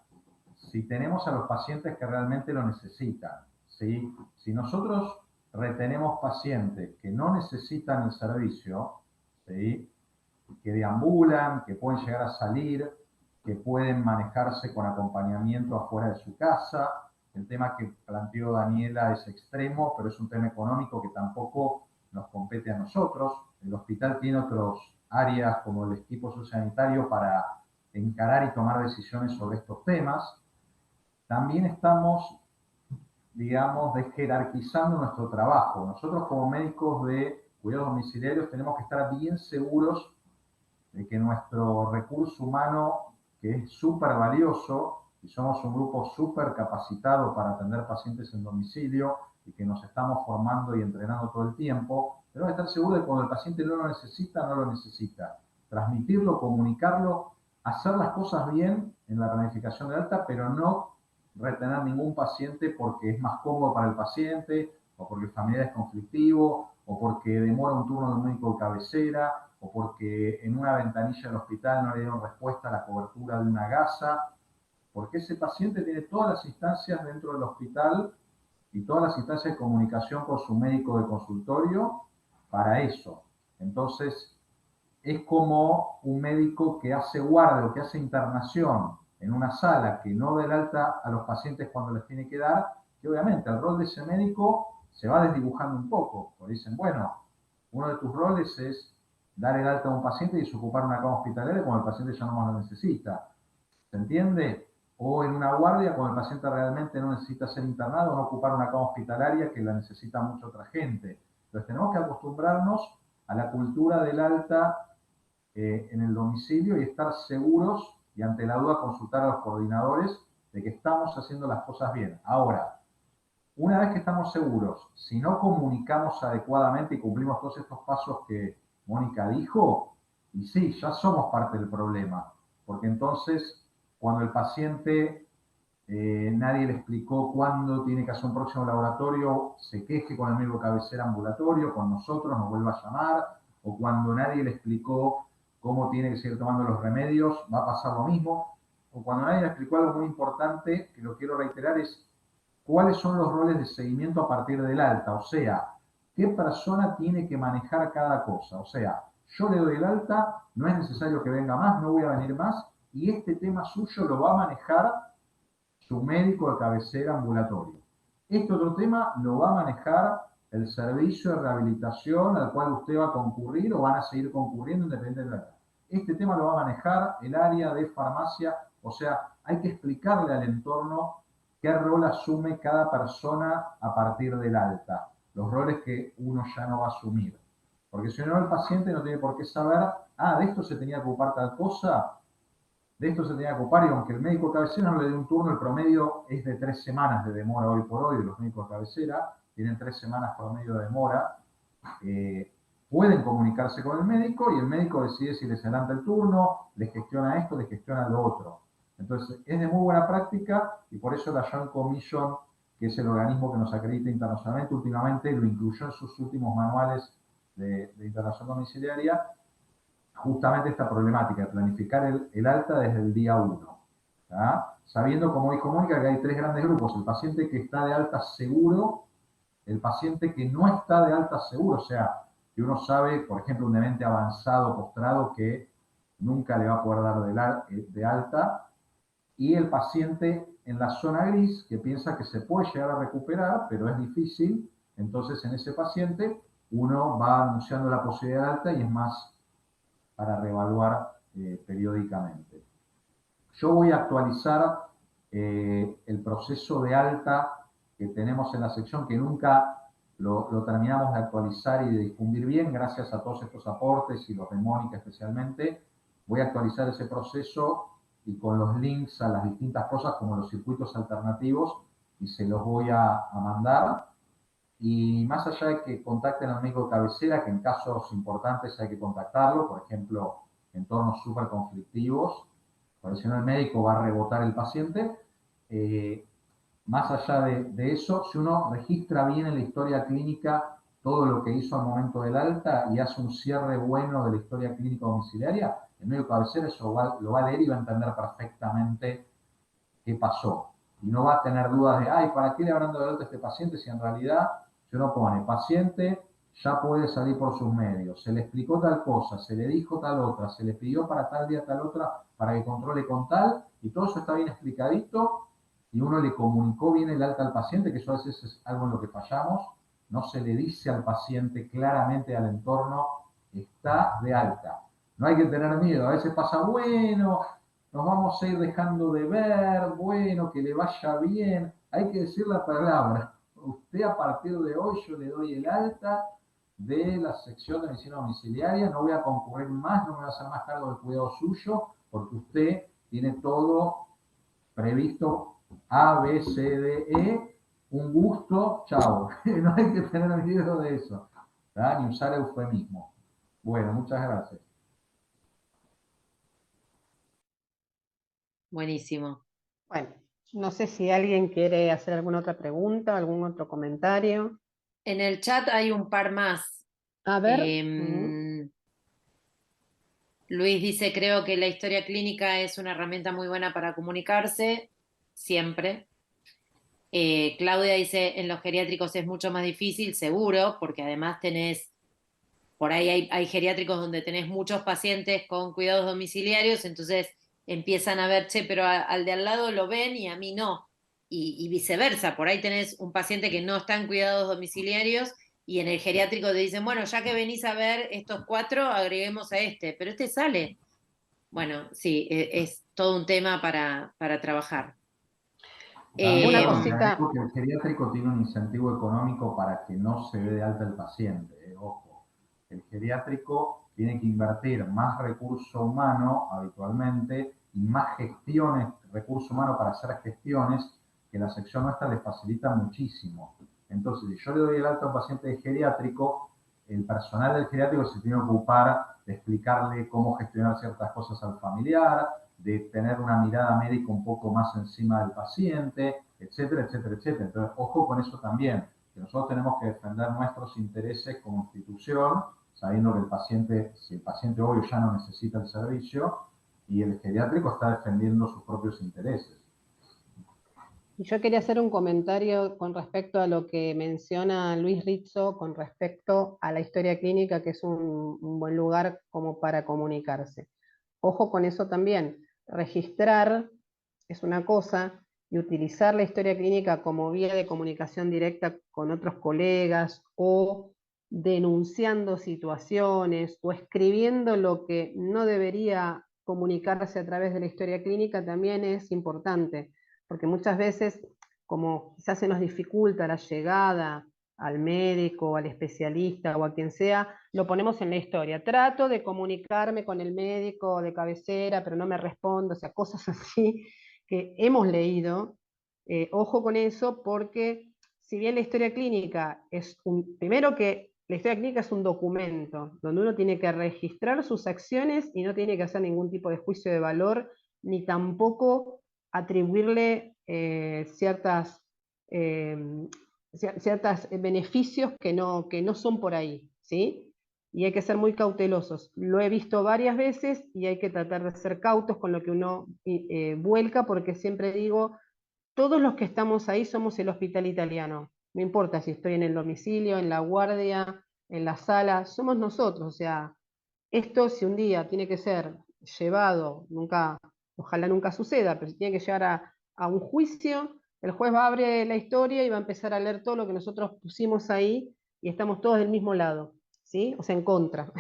si tenemos a los pacientes que realmente lo necesitan. ¿Sí? Si nosotros retenemos pacientes que no necesitan el servicio, ¿sí? Que deambulan, que pueden llegar a salir, que pueden manejarse con acompañamiento afuera de su casa. El tema que planteó Daniela es extremo, pero es un tema económico que tampoco nos compete a nosotros. El hospital tiene otras áreas como el equipo sociosanitario para encarar y tomar decisiones sobre estos temas. También estamos, digamos, jerarquizando nuestro trabajo. Nosotros como médicos de cuidados domiciliarios tenemos que estar bien seguros de que nuestro recurso humano, que es súper valioso, y somos un grupo súper capacitado para atender pacientes en domicilio y que nos estamos formando y entrenando todo el tiempo, tenemos que estar seguros de que cuando el paciente no lo necesita, no lo necesita. Transmitirlo, comunicarlo, hacer las cosas bien en la planificación de alta, pero no retener ningún paciente porque es más cómodo para el paciente, o porque el familiar es conflictivo, o porque demora un turno de un médico de cabecera, o porque en una ventanilla del hospital no le dieron respuesta a la cobertura de una gasa, porque ese paciente tiene todas las instancias dentro del hospital y todas las instancias de comunicación con su médico de consultorio para eso. Entonces, es como un médico que hace guardia o que hace internación en una sala que no da el alta a los pacientes cuando les tiene que dar, que obviamente el rol de ese médico se va desdibujando un poco, porque dicen, bueno, uno de tus roles es dar el alta a un paciente y desocupar una cama hospitalaria cuando el paciente ya no más lo necesita. ¿Se entiende? O en una guardia cuando el paciente realmente no necesita ser internado, no ocupar una cama hospitalaria que la necesita mucha otra gente. Entonces tenemos que acostumbrarnos a la cultura del alta en el domicilio y estar seguros y ante la duda consultar a los coordinadores de que estamos haciendo las cosas bien. Ahora, una vez que estamos seguros, si no comunicamos adecuadamente y cumplimos todos estos pasos que Mónica dijo, y sí, ya somos parte del problema, porque entonces cuando el paciente nadie le explicó cuándo tiene que hacer un próximo laboratorio, se queje con el médico cabecera ambulatorio, con nosotros, nos vuelva a llamar, o cuando nadie le explicó cómo tiene que seguir tomando los remedios, va a pasar lo mismo, o cuando nadie le explicó algo muy importante, que lo quiero reiterar, es cuáles son los roles de seguimiento a partir del alta, o sea, qué persona tiene que manejar cada cosa, o sea, yo le doy el alta, no es necesario que venga más, no voy a venir más, y este tema suyo lo va a manejar su médico de cabecera ambulatorio. Este otro tema lo va a manejar el servicio de rehabilitación al cual usted va a concurrir o van a seguir concurriendo independientemente de la edad. Este tema lo va a manejar el área de farmacia, o sea, hay que explicarle al entorno qué rol asume cada persona a partir del alta, los roles que uno ya no va a asumir. Porque si no, el paciente no tiene por qué saber, de esto se tenía que ocupar tal cosa, de esto se tenía que ocupar y aunque el médico de cabecera no le dé un turno, el promedio es de 3 semanas de demora hoy por hoy de los médicos de cabecera, tienen 3 semanas promedio de demora, pueden comunicarse con el médico y el médico decide si les adelanta el turno, les gestiona esto, les gestiona lo otro. Entonces es de muy buena práctica y por eso la Joint Commission, que es el organismo que nos acredita internacionalmente, últimamente lo incluyó en sus últimos manuales de internación domiciliaria, justamente esta problemática de planificar el alta desde el día 1. Sabiendo, como dijo Mónica, que hay 3 grandes grupos: el paciente que está de alta seguro, el paciente que no está de alta seguro, o sea, que uno sabe, por ejemplo, un demente avanzado, postrado, que nunca le va a poder dar de alta, y el paciente en la zona gris, que piensa que se puede llegar a recuperar, pero es difícil. Entonces, en ese paciente, uno va anunciando la posibilidad de alta y es más para reevaluar periódicamente. Yo voy a actualizar el proceso de alta que tenemos en la sección, que nunca lo terminamos de actualizar y de difundir bien, gracias a todos estos aportes y los de Mónica especialmente. Voy a actualizar ese proceso y con los links a las distintas cosas como los circuitos alternativos y se los voy a mandar. Y más allá de que contacten al médico de cabecera, que en casos importantes hay que contactarlo, por ejemplo, entornos súper conflictivos, porque si no el médico va a rebotar el paciente. Más allá de eso, si uno registra bien en la historia clínica todo lo que hizo al momento del alta y hace un cierre bueno de la historia clínica domiciliaria, el médico cabecera eso lo va a leer y va a entender perfectamente qué pasó. Y no va a tener dudas de, ay, ¿para qué le habrán dado alta a este paciente si en realidad se uno pone paciente ya puede salir por sus medios, se le explicó tal cosa, se le dijo tal otra, se le pidió para tal día tal otra, para que controle con tal, y todo eso está bien explicadito, y uno le comunicó bien el alta al paciente, que eso a veces es algo en lo que fallamos, no se le dice al paciente claramente al entorno, está de alta. No hay que tener miedo, a veces pasa, bueno, nos vamos a ir dejando de ver, bueno, que le vaya bien, hay que decir la palabra. Usted a partir de hoy yo le doy el alta de la sección de medicina domiciliaria, no voy a concurrir más, no me voy a hacer más cargo del cuidado suyo, porque usted tiene todo previsto A, B, C, D, E, un gusto, chao. No hay que tener miedo de eso, ¿verdad? Ni usar eufemismo. Bueno, muchas gracias. Buenísimo. Bueno, no sé si alguien quiere hacer alguna otra pregunta, algún otro comentario. En el chat hay un par más. A ver. Luis dice, creo que la historia clínica es una herramienta muy buena para comunicarse, siempre. Claudia dice, en los geriátricos es mucho más difícil, seguro, porque además por ahí hay geriátricos donde tenés muchos pacientes con cuidados domiciliarios, entonces empiezan a ver, che, pero al de al lado lo ven y a mí no. Y viceversa, por ahí tenés un paciente que no está en cuidados domiciliarios y en el geriátrico te dicen, bueno, ya que venís a ver estos 4, agreguemos a este, pero este sale. Bueno, sí, es todo un tema para trabajar. Una cosita. Porque el geriátrico tiene un incentivo económico para que no se dé de alta el paciente. Ojo, el geriátrico tiene que invertir más recurso humano habitualmente y más gestiones, recurso humano para hacer gestiones que la sección nuestra les facilita muchísimo. Entonces, si yo le doy el alta a un paciente de geriátrico, el personal del geriátrico se tiene que ocupar de explicarle cómo gestionar ciertas cosas al familiar, de tener una mirada médica un poco más encima del paciente, etcétera, etcétera, etcétera. Entonces, ojo con eso también, que nosotros tenemos que defender nuestros intereses como institución, sabiendo que el paciente, si el paciente obvio ya no necesita el servicio, y el geriátrico está defendiendo sus propios intereses. Y yo quería hacer un comentario con respecto a lo que menciona Luis Rizzo con respecto a la historia clínica, que es un buen lugar como para comunicarse. Ojo con eso también. Registrar es una cosa y utilizar la historia clínica como vía de comunicación directa con otros colegas o denunciando situaciones o escribiendo lo que no debería comunicarse a través de la historia clínica también es importante, porque muchas veces, como quizás se nos dificulta la llegada al médico, al especialista o a quien sea, lo ponemos en la historia. Trato de comunicarme con el médico de cabecera, pero no me responde, o sea, cosas así que hemos leído. Ojo con eso, porque si bien la historia clínica es primero que la historia clínica es un documento donde uno tiene que registrar sus acciones y no tiene que hacer ningún tipo de juicio de valor, ni tampoco atribuirle ciertos beneficios que no son por ahí, ¿sí? Y hay que ser muy cautelosos. Lo he visto varias veces y hay que tratar de ser cautos con lo que uno vuelca, porque siempre digo, todos los que estamos ahí somos el hospital italiano. No importa si estoy en el domicilio, en la guardia, en la sala, somos nosotros. O sea, esto si un día tiene que ser llevado, nunca, ojalá nunca suceda, pero si tiene que llegar a un juicio, el juez va a abrir la historia y va a empezar a leer todo lo que nosotros pusimos ahí y estamos todos del mismo lado, ¿sí? O sea, en contra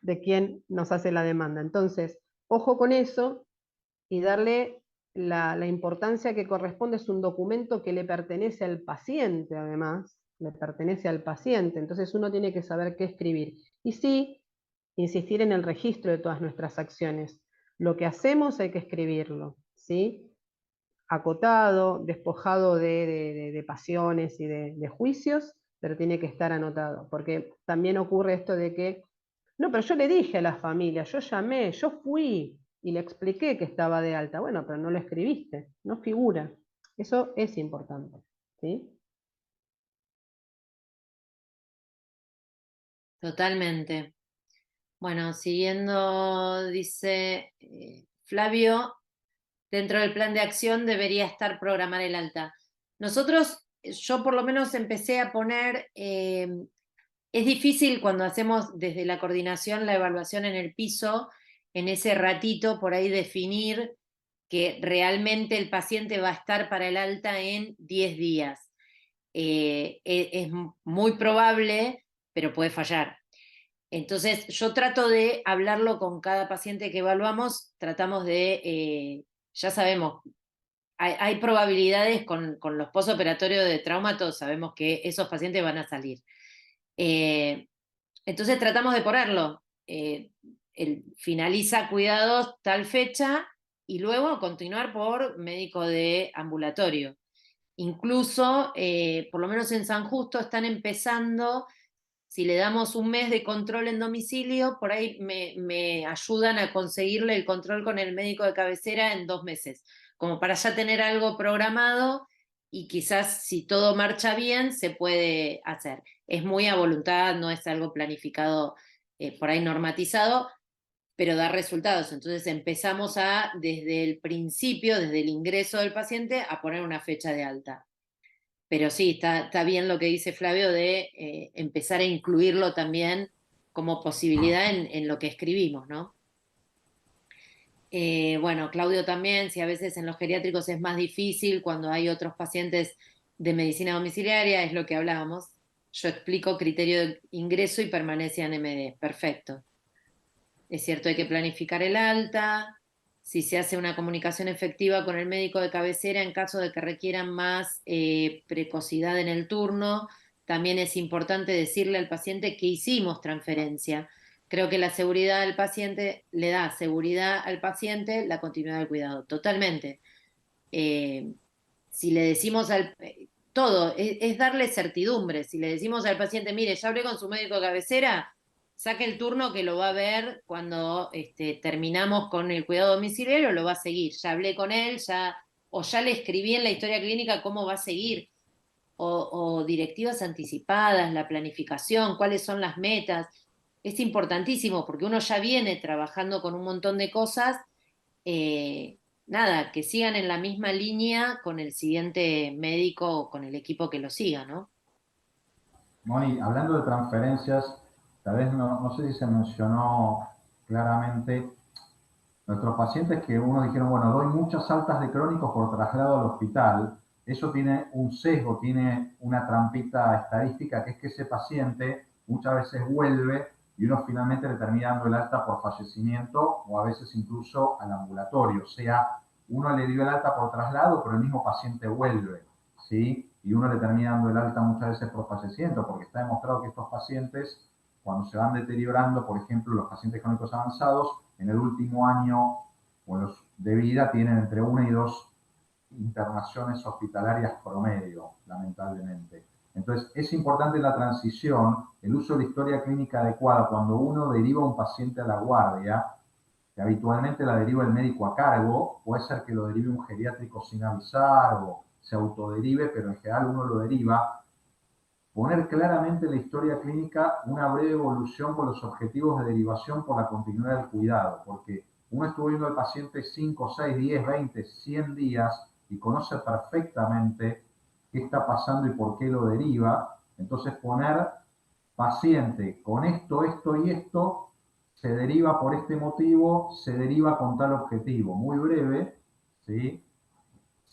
de quien nos hace la demanda. Entonces, ojo con eso y darle la importancia que corresponde. Es un documento que le pertenece al paciente, además, le pertenece al paciente, entonces uno tiene que saber qué escribir. Y sí, insistir en el registro de todas nuestras acciones. Lo que hacemos hay que escribirlo, ¿sí? Acotado, despojado de pasiones y de juicios, pero tiene que estar anotado, porque también ocurre esto de que, no, pero yo le dije a la familia, yo llamé, yo fui y le expliqué que estaba de alta. Bueno, pero no lo escribiste, no figura. Eso es importante, ¿sí? Totalmente. Bueno, siguiendo, dice Flavio, dentro del plan de acción debería estar programar el alta. Nosotros, yo por lo menos empecé a poner, es difícil cuando hacemos desde la coordinación la evaluación en el piso, en ese ratito por ahí definir que realmente el paciente va a estar para el alta en 10 días. Es muy probable, pero puede fallar. Entonces, yo trato de hablarlo con cada paciente que evaluamos, tratamos de, ya sabemos, hay probabilidades con los postoperatorios de trauma, todos sabemos que esos pacientes van a salir. Entonces tratamos de ponerlo. Finaliza cuidados tal fecha y luego continuar por médico de ambulatorio. Incluso, por lo menos en San Justo, están empezando, si le damos un mes de control en domicilio, por ahí me ayudan a conseguirle el control con el médico de cabecera en 2 meses, como para ya tener algo programado y quizás si todo marcha bien se puede hacer. Es muy a voluntad, no es algo planificado, por ahí normatizado, pero da resultados. Entonces empezamos desde el principio, desde el ingreso del paciente, a poner una fecha de alta. Pero sí, está bien lo que dice Flavio de empezar a incluirlo también como posibilidad en lo que escribimos, ¿no? Bueno, Claudio también, si a veces en los geriátricos es más difícil cuando hay otros pacientes de medicina domiciliaria, es lo que hablábamos. Yo explico criterio de ingreso y permanencia en MD. Perfecto. Es cierto, hay que planificar el alta, si se hace una comunicación efectiva con el médico de cabecera en caso de que requieran más precocidad en el turno, también es importante decirle al paciente que hicimos transferencia. Creo que la seguridad del paciente le da seguridad al paciente la continuidad del cuidado, totalmente. Si le decimos todo, es darle certidumbre. Si le decimos al paciente, mire, ya hablé con su médico de cabecera, saque el turno que lo va a ver cuando terminamos con el cuidado domiciliario, lo va a seguir. Ya hablé con él, o ya le escribí en la historia clínica cómo va a seguir, o directivas anticipadas, la planificación, cuáles son las metas. Es importantísimo porque uno ya viene trabajando con un montón de cosas. Nada, que sigan en la misma línea con el siguiente médico o con el equipo que lo siga, ¿no? Moni, hablando de transferencias, tal vez no sé si se mencionó claramente nuestros pacientes que uno dijeron, bueno, doy muchas altas de crónicos por traslado al hospital. Eso tiene un sesgo, tiene una trampita estadística, que es que ese paciente muchas veces vuelve y uno finalmente le termina dando el alta por fallecimiento o a veces incluso al ambulatorio. O sea, uno le dio el alta por traslado, pero el mismo paciente vuelve, ¿sí? Y uno le termina dando el alta muchas veces por fallecimiento, porque está demostrado que estos pacientes, cuando se van deteriorando, por ejemplo, los pacientes crónicos avanzados, en el último año o los de vida tienen entre 1 y 2 internaciones hospitalarias promedio, lamentablemente. Entonces, es importante la transición, el uso de la historia clínica adecuada cuando uno deriva a un paciente a la guardia, que habitualmente la deriva el médico a cargo, puede ser que lo derive un geriátrico sin avisar o se autoderive, pero en general uno lo deriva. Poner claramente en la historia clínica una breve evolución con los objetivos de derivación por la continuidad del cuidado, porque uno estuvo viendo al paciente 5, 6, 10, 20, 100 días y conoce perfectamente qué está pasando y por qué lo deriva. Entonces poner paciente con esto, esto y esto, se deriva por este motivo, se deriva con tal objetivo. Muy breve, ¿sí?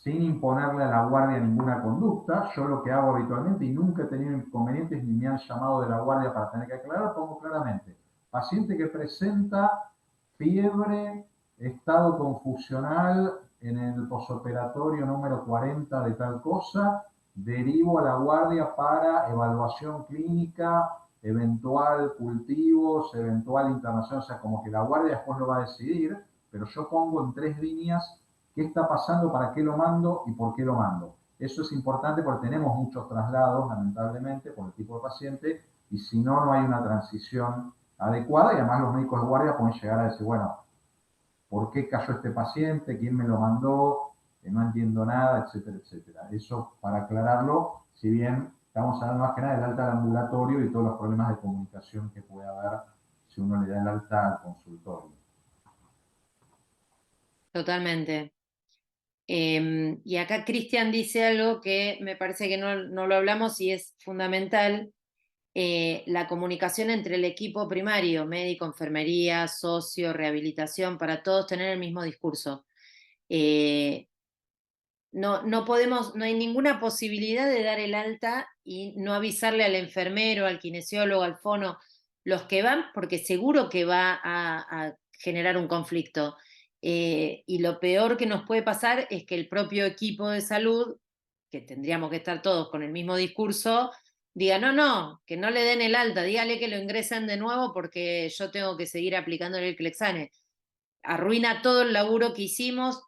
sin imponerle a la guardia ninguna conducta. Yo lo que hago habitualmente, y nunca he tenido inconvenientes ni me han llamado de la guardia para tener que aclarar, pongo claramente: paciente que presenta fiebre, estado confusional en el posoperatorio número 40 de tal cosa, derivo a la guardia para evaluación clínica, eventual cultivos, eventual internación. O sea, como que la guardia después lo va a decidir, pero yo pongo en 3 líneas qué está pasando, para qué lo mando y por qué lo mando. Eso es importante porque tenemos muchos traslados, lamentablemente, por el tipo de paciente, y si no, no hay una transición adecuada, y además los médicos de guardia pueden llegar a decir, bueno, ¿por qué cayó este paciente? ¿Quién me lo mandó? No entiendo nada, etcétera, etcétera. Eso, para aclararlo, si bien estamos hablando más que nada del alta al ambulatorio y todos los problemas de comunicación que puede haber si uno le da el alta al consultorio. Totalmente. Y acá Cristian dice algo que me parece que no lo hablamos y es fundamental: la comunicación entre el equipo primario, médico, enfermería, socio, rehabilitación, para todos tener el mismo discurso. No hay ninguna posibilidad de dar el alta y no avisarle al enfermero, al kinesiólogo, al fono, los que van, porque seguro que va a generar un conflicto. Y lo peor que nos puede pasar es que el propio equipo de salud, que tendríamos que estar todos con el mismo discurso, diga, no, que no le den el alta, dígale que lo ingresen de nuevo porque yo tengo que seguir aplicándole el Clexane. Arruina todo el laburo que hicimos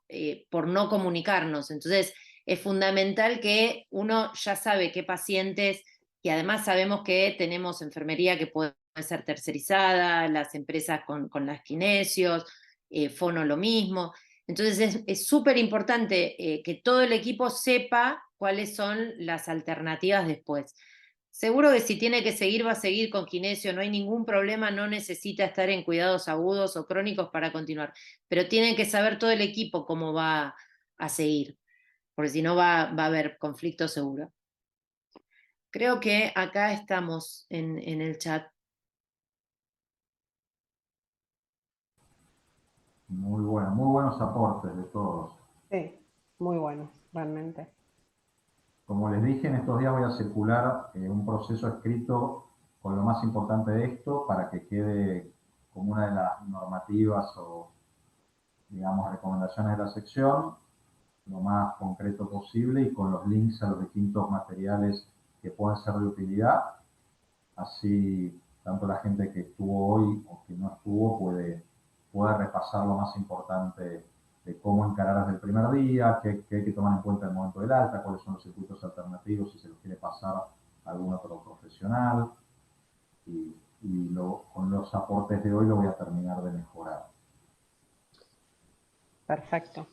por no comunicarnos. Entonces, es fundamental que uno ya sabe qué pacientes, y además sabemos que tenemos enfermería que puede ser tercerizada, las empresas con las kinesios, fono lo mismo. Entonces, es súper importante que todo el equipo sepa cuáles son las alternativas después. Seguro que si tiene que seguir, va a seguir con kinesio, no hay ningún problema, no necesita estar en cuidados agudos o crónicos para continuar, pero tiene que saber todo el equipo cómo va a seguir, porque si no va a haber conflicto seguro. Creo que acá estamos en el chat. Muy bueno, muy buenos aportes de todos. Sí, muy buenos, realmente. Como les dije, en estos días voy a circular un proceso escrito con lo más importante de esto para que quede como una de las normativas o, digamos, recomendaciones de la sección, lo más concreto posible y con los links a los distintos materiales que pueden ser de utilidad. Así, tanto la gente que estuvo hoy o que no estuvo puede repasar lo más importante de cómo encarar desde el primer día, qué hay que tomar en cuenta en el momento del alta, cuáles son los circuitos alternativos si se los quiere pasar a algún otro profesional. Y con los aportes de hoy lo voy a terminar de mejorar. Perfecto.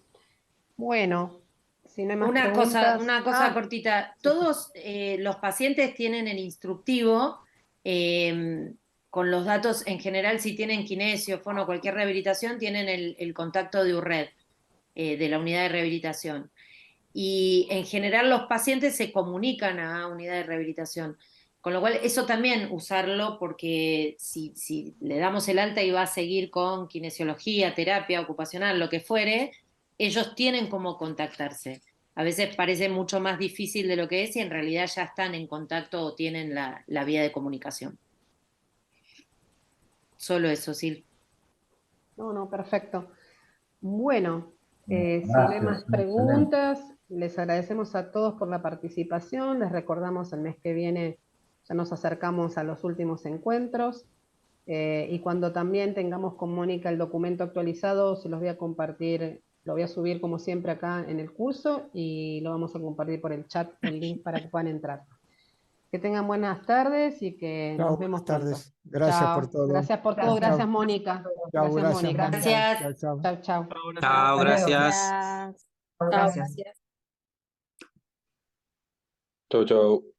Bueno, si no hay más Una preguntas... cosa cortita. Sí. Todos los pacientes tienen el instructivo con los datos en general. Si tienen kinesio, fono, cualquier rehabilitación, tienen el contacto de URRED, de la unidad de rehabilitación. Y en general los pacientes se comunican a unidad de rehabilitación. Con lo cual, eso también usarlo, porque si le damos el alta y va a seguir con kinesiología, terapia ocupacional, lo que fuere, ellos tienen cómo contactarse. A veces parece mucho más difícil de lo que es y en realidad ya están en contacto o tienen la vía de comunicación. Solo eso, sí. No, perfecto. Bueno, si no hay Gracias, más excelente. preguntas, les agradecemos a todos por la participación. Les recordamos el mes que viene ya nos acercamos a los últimos encuentros. Y cuando también tengamos con Mónica el documento actualizado, se los voy a compartir, lo voy a subir como siempre acá en el curso y lo vamos a compartir por el chat, el link para que puedan entrar. Que tengan buenas tardes y que Chao, nos vemos buenas pronto. tardes. Gracias por todo. Gracias por todo. Gracias. Gracias, Mónica. Chao, Gracias, Mónica. Gracias. Chao, chao. Chao, chao. Chao, gracias. Gracias. Chau, chau.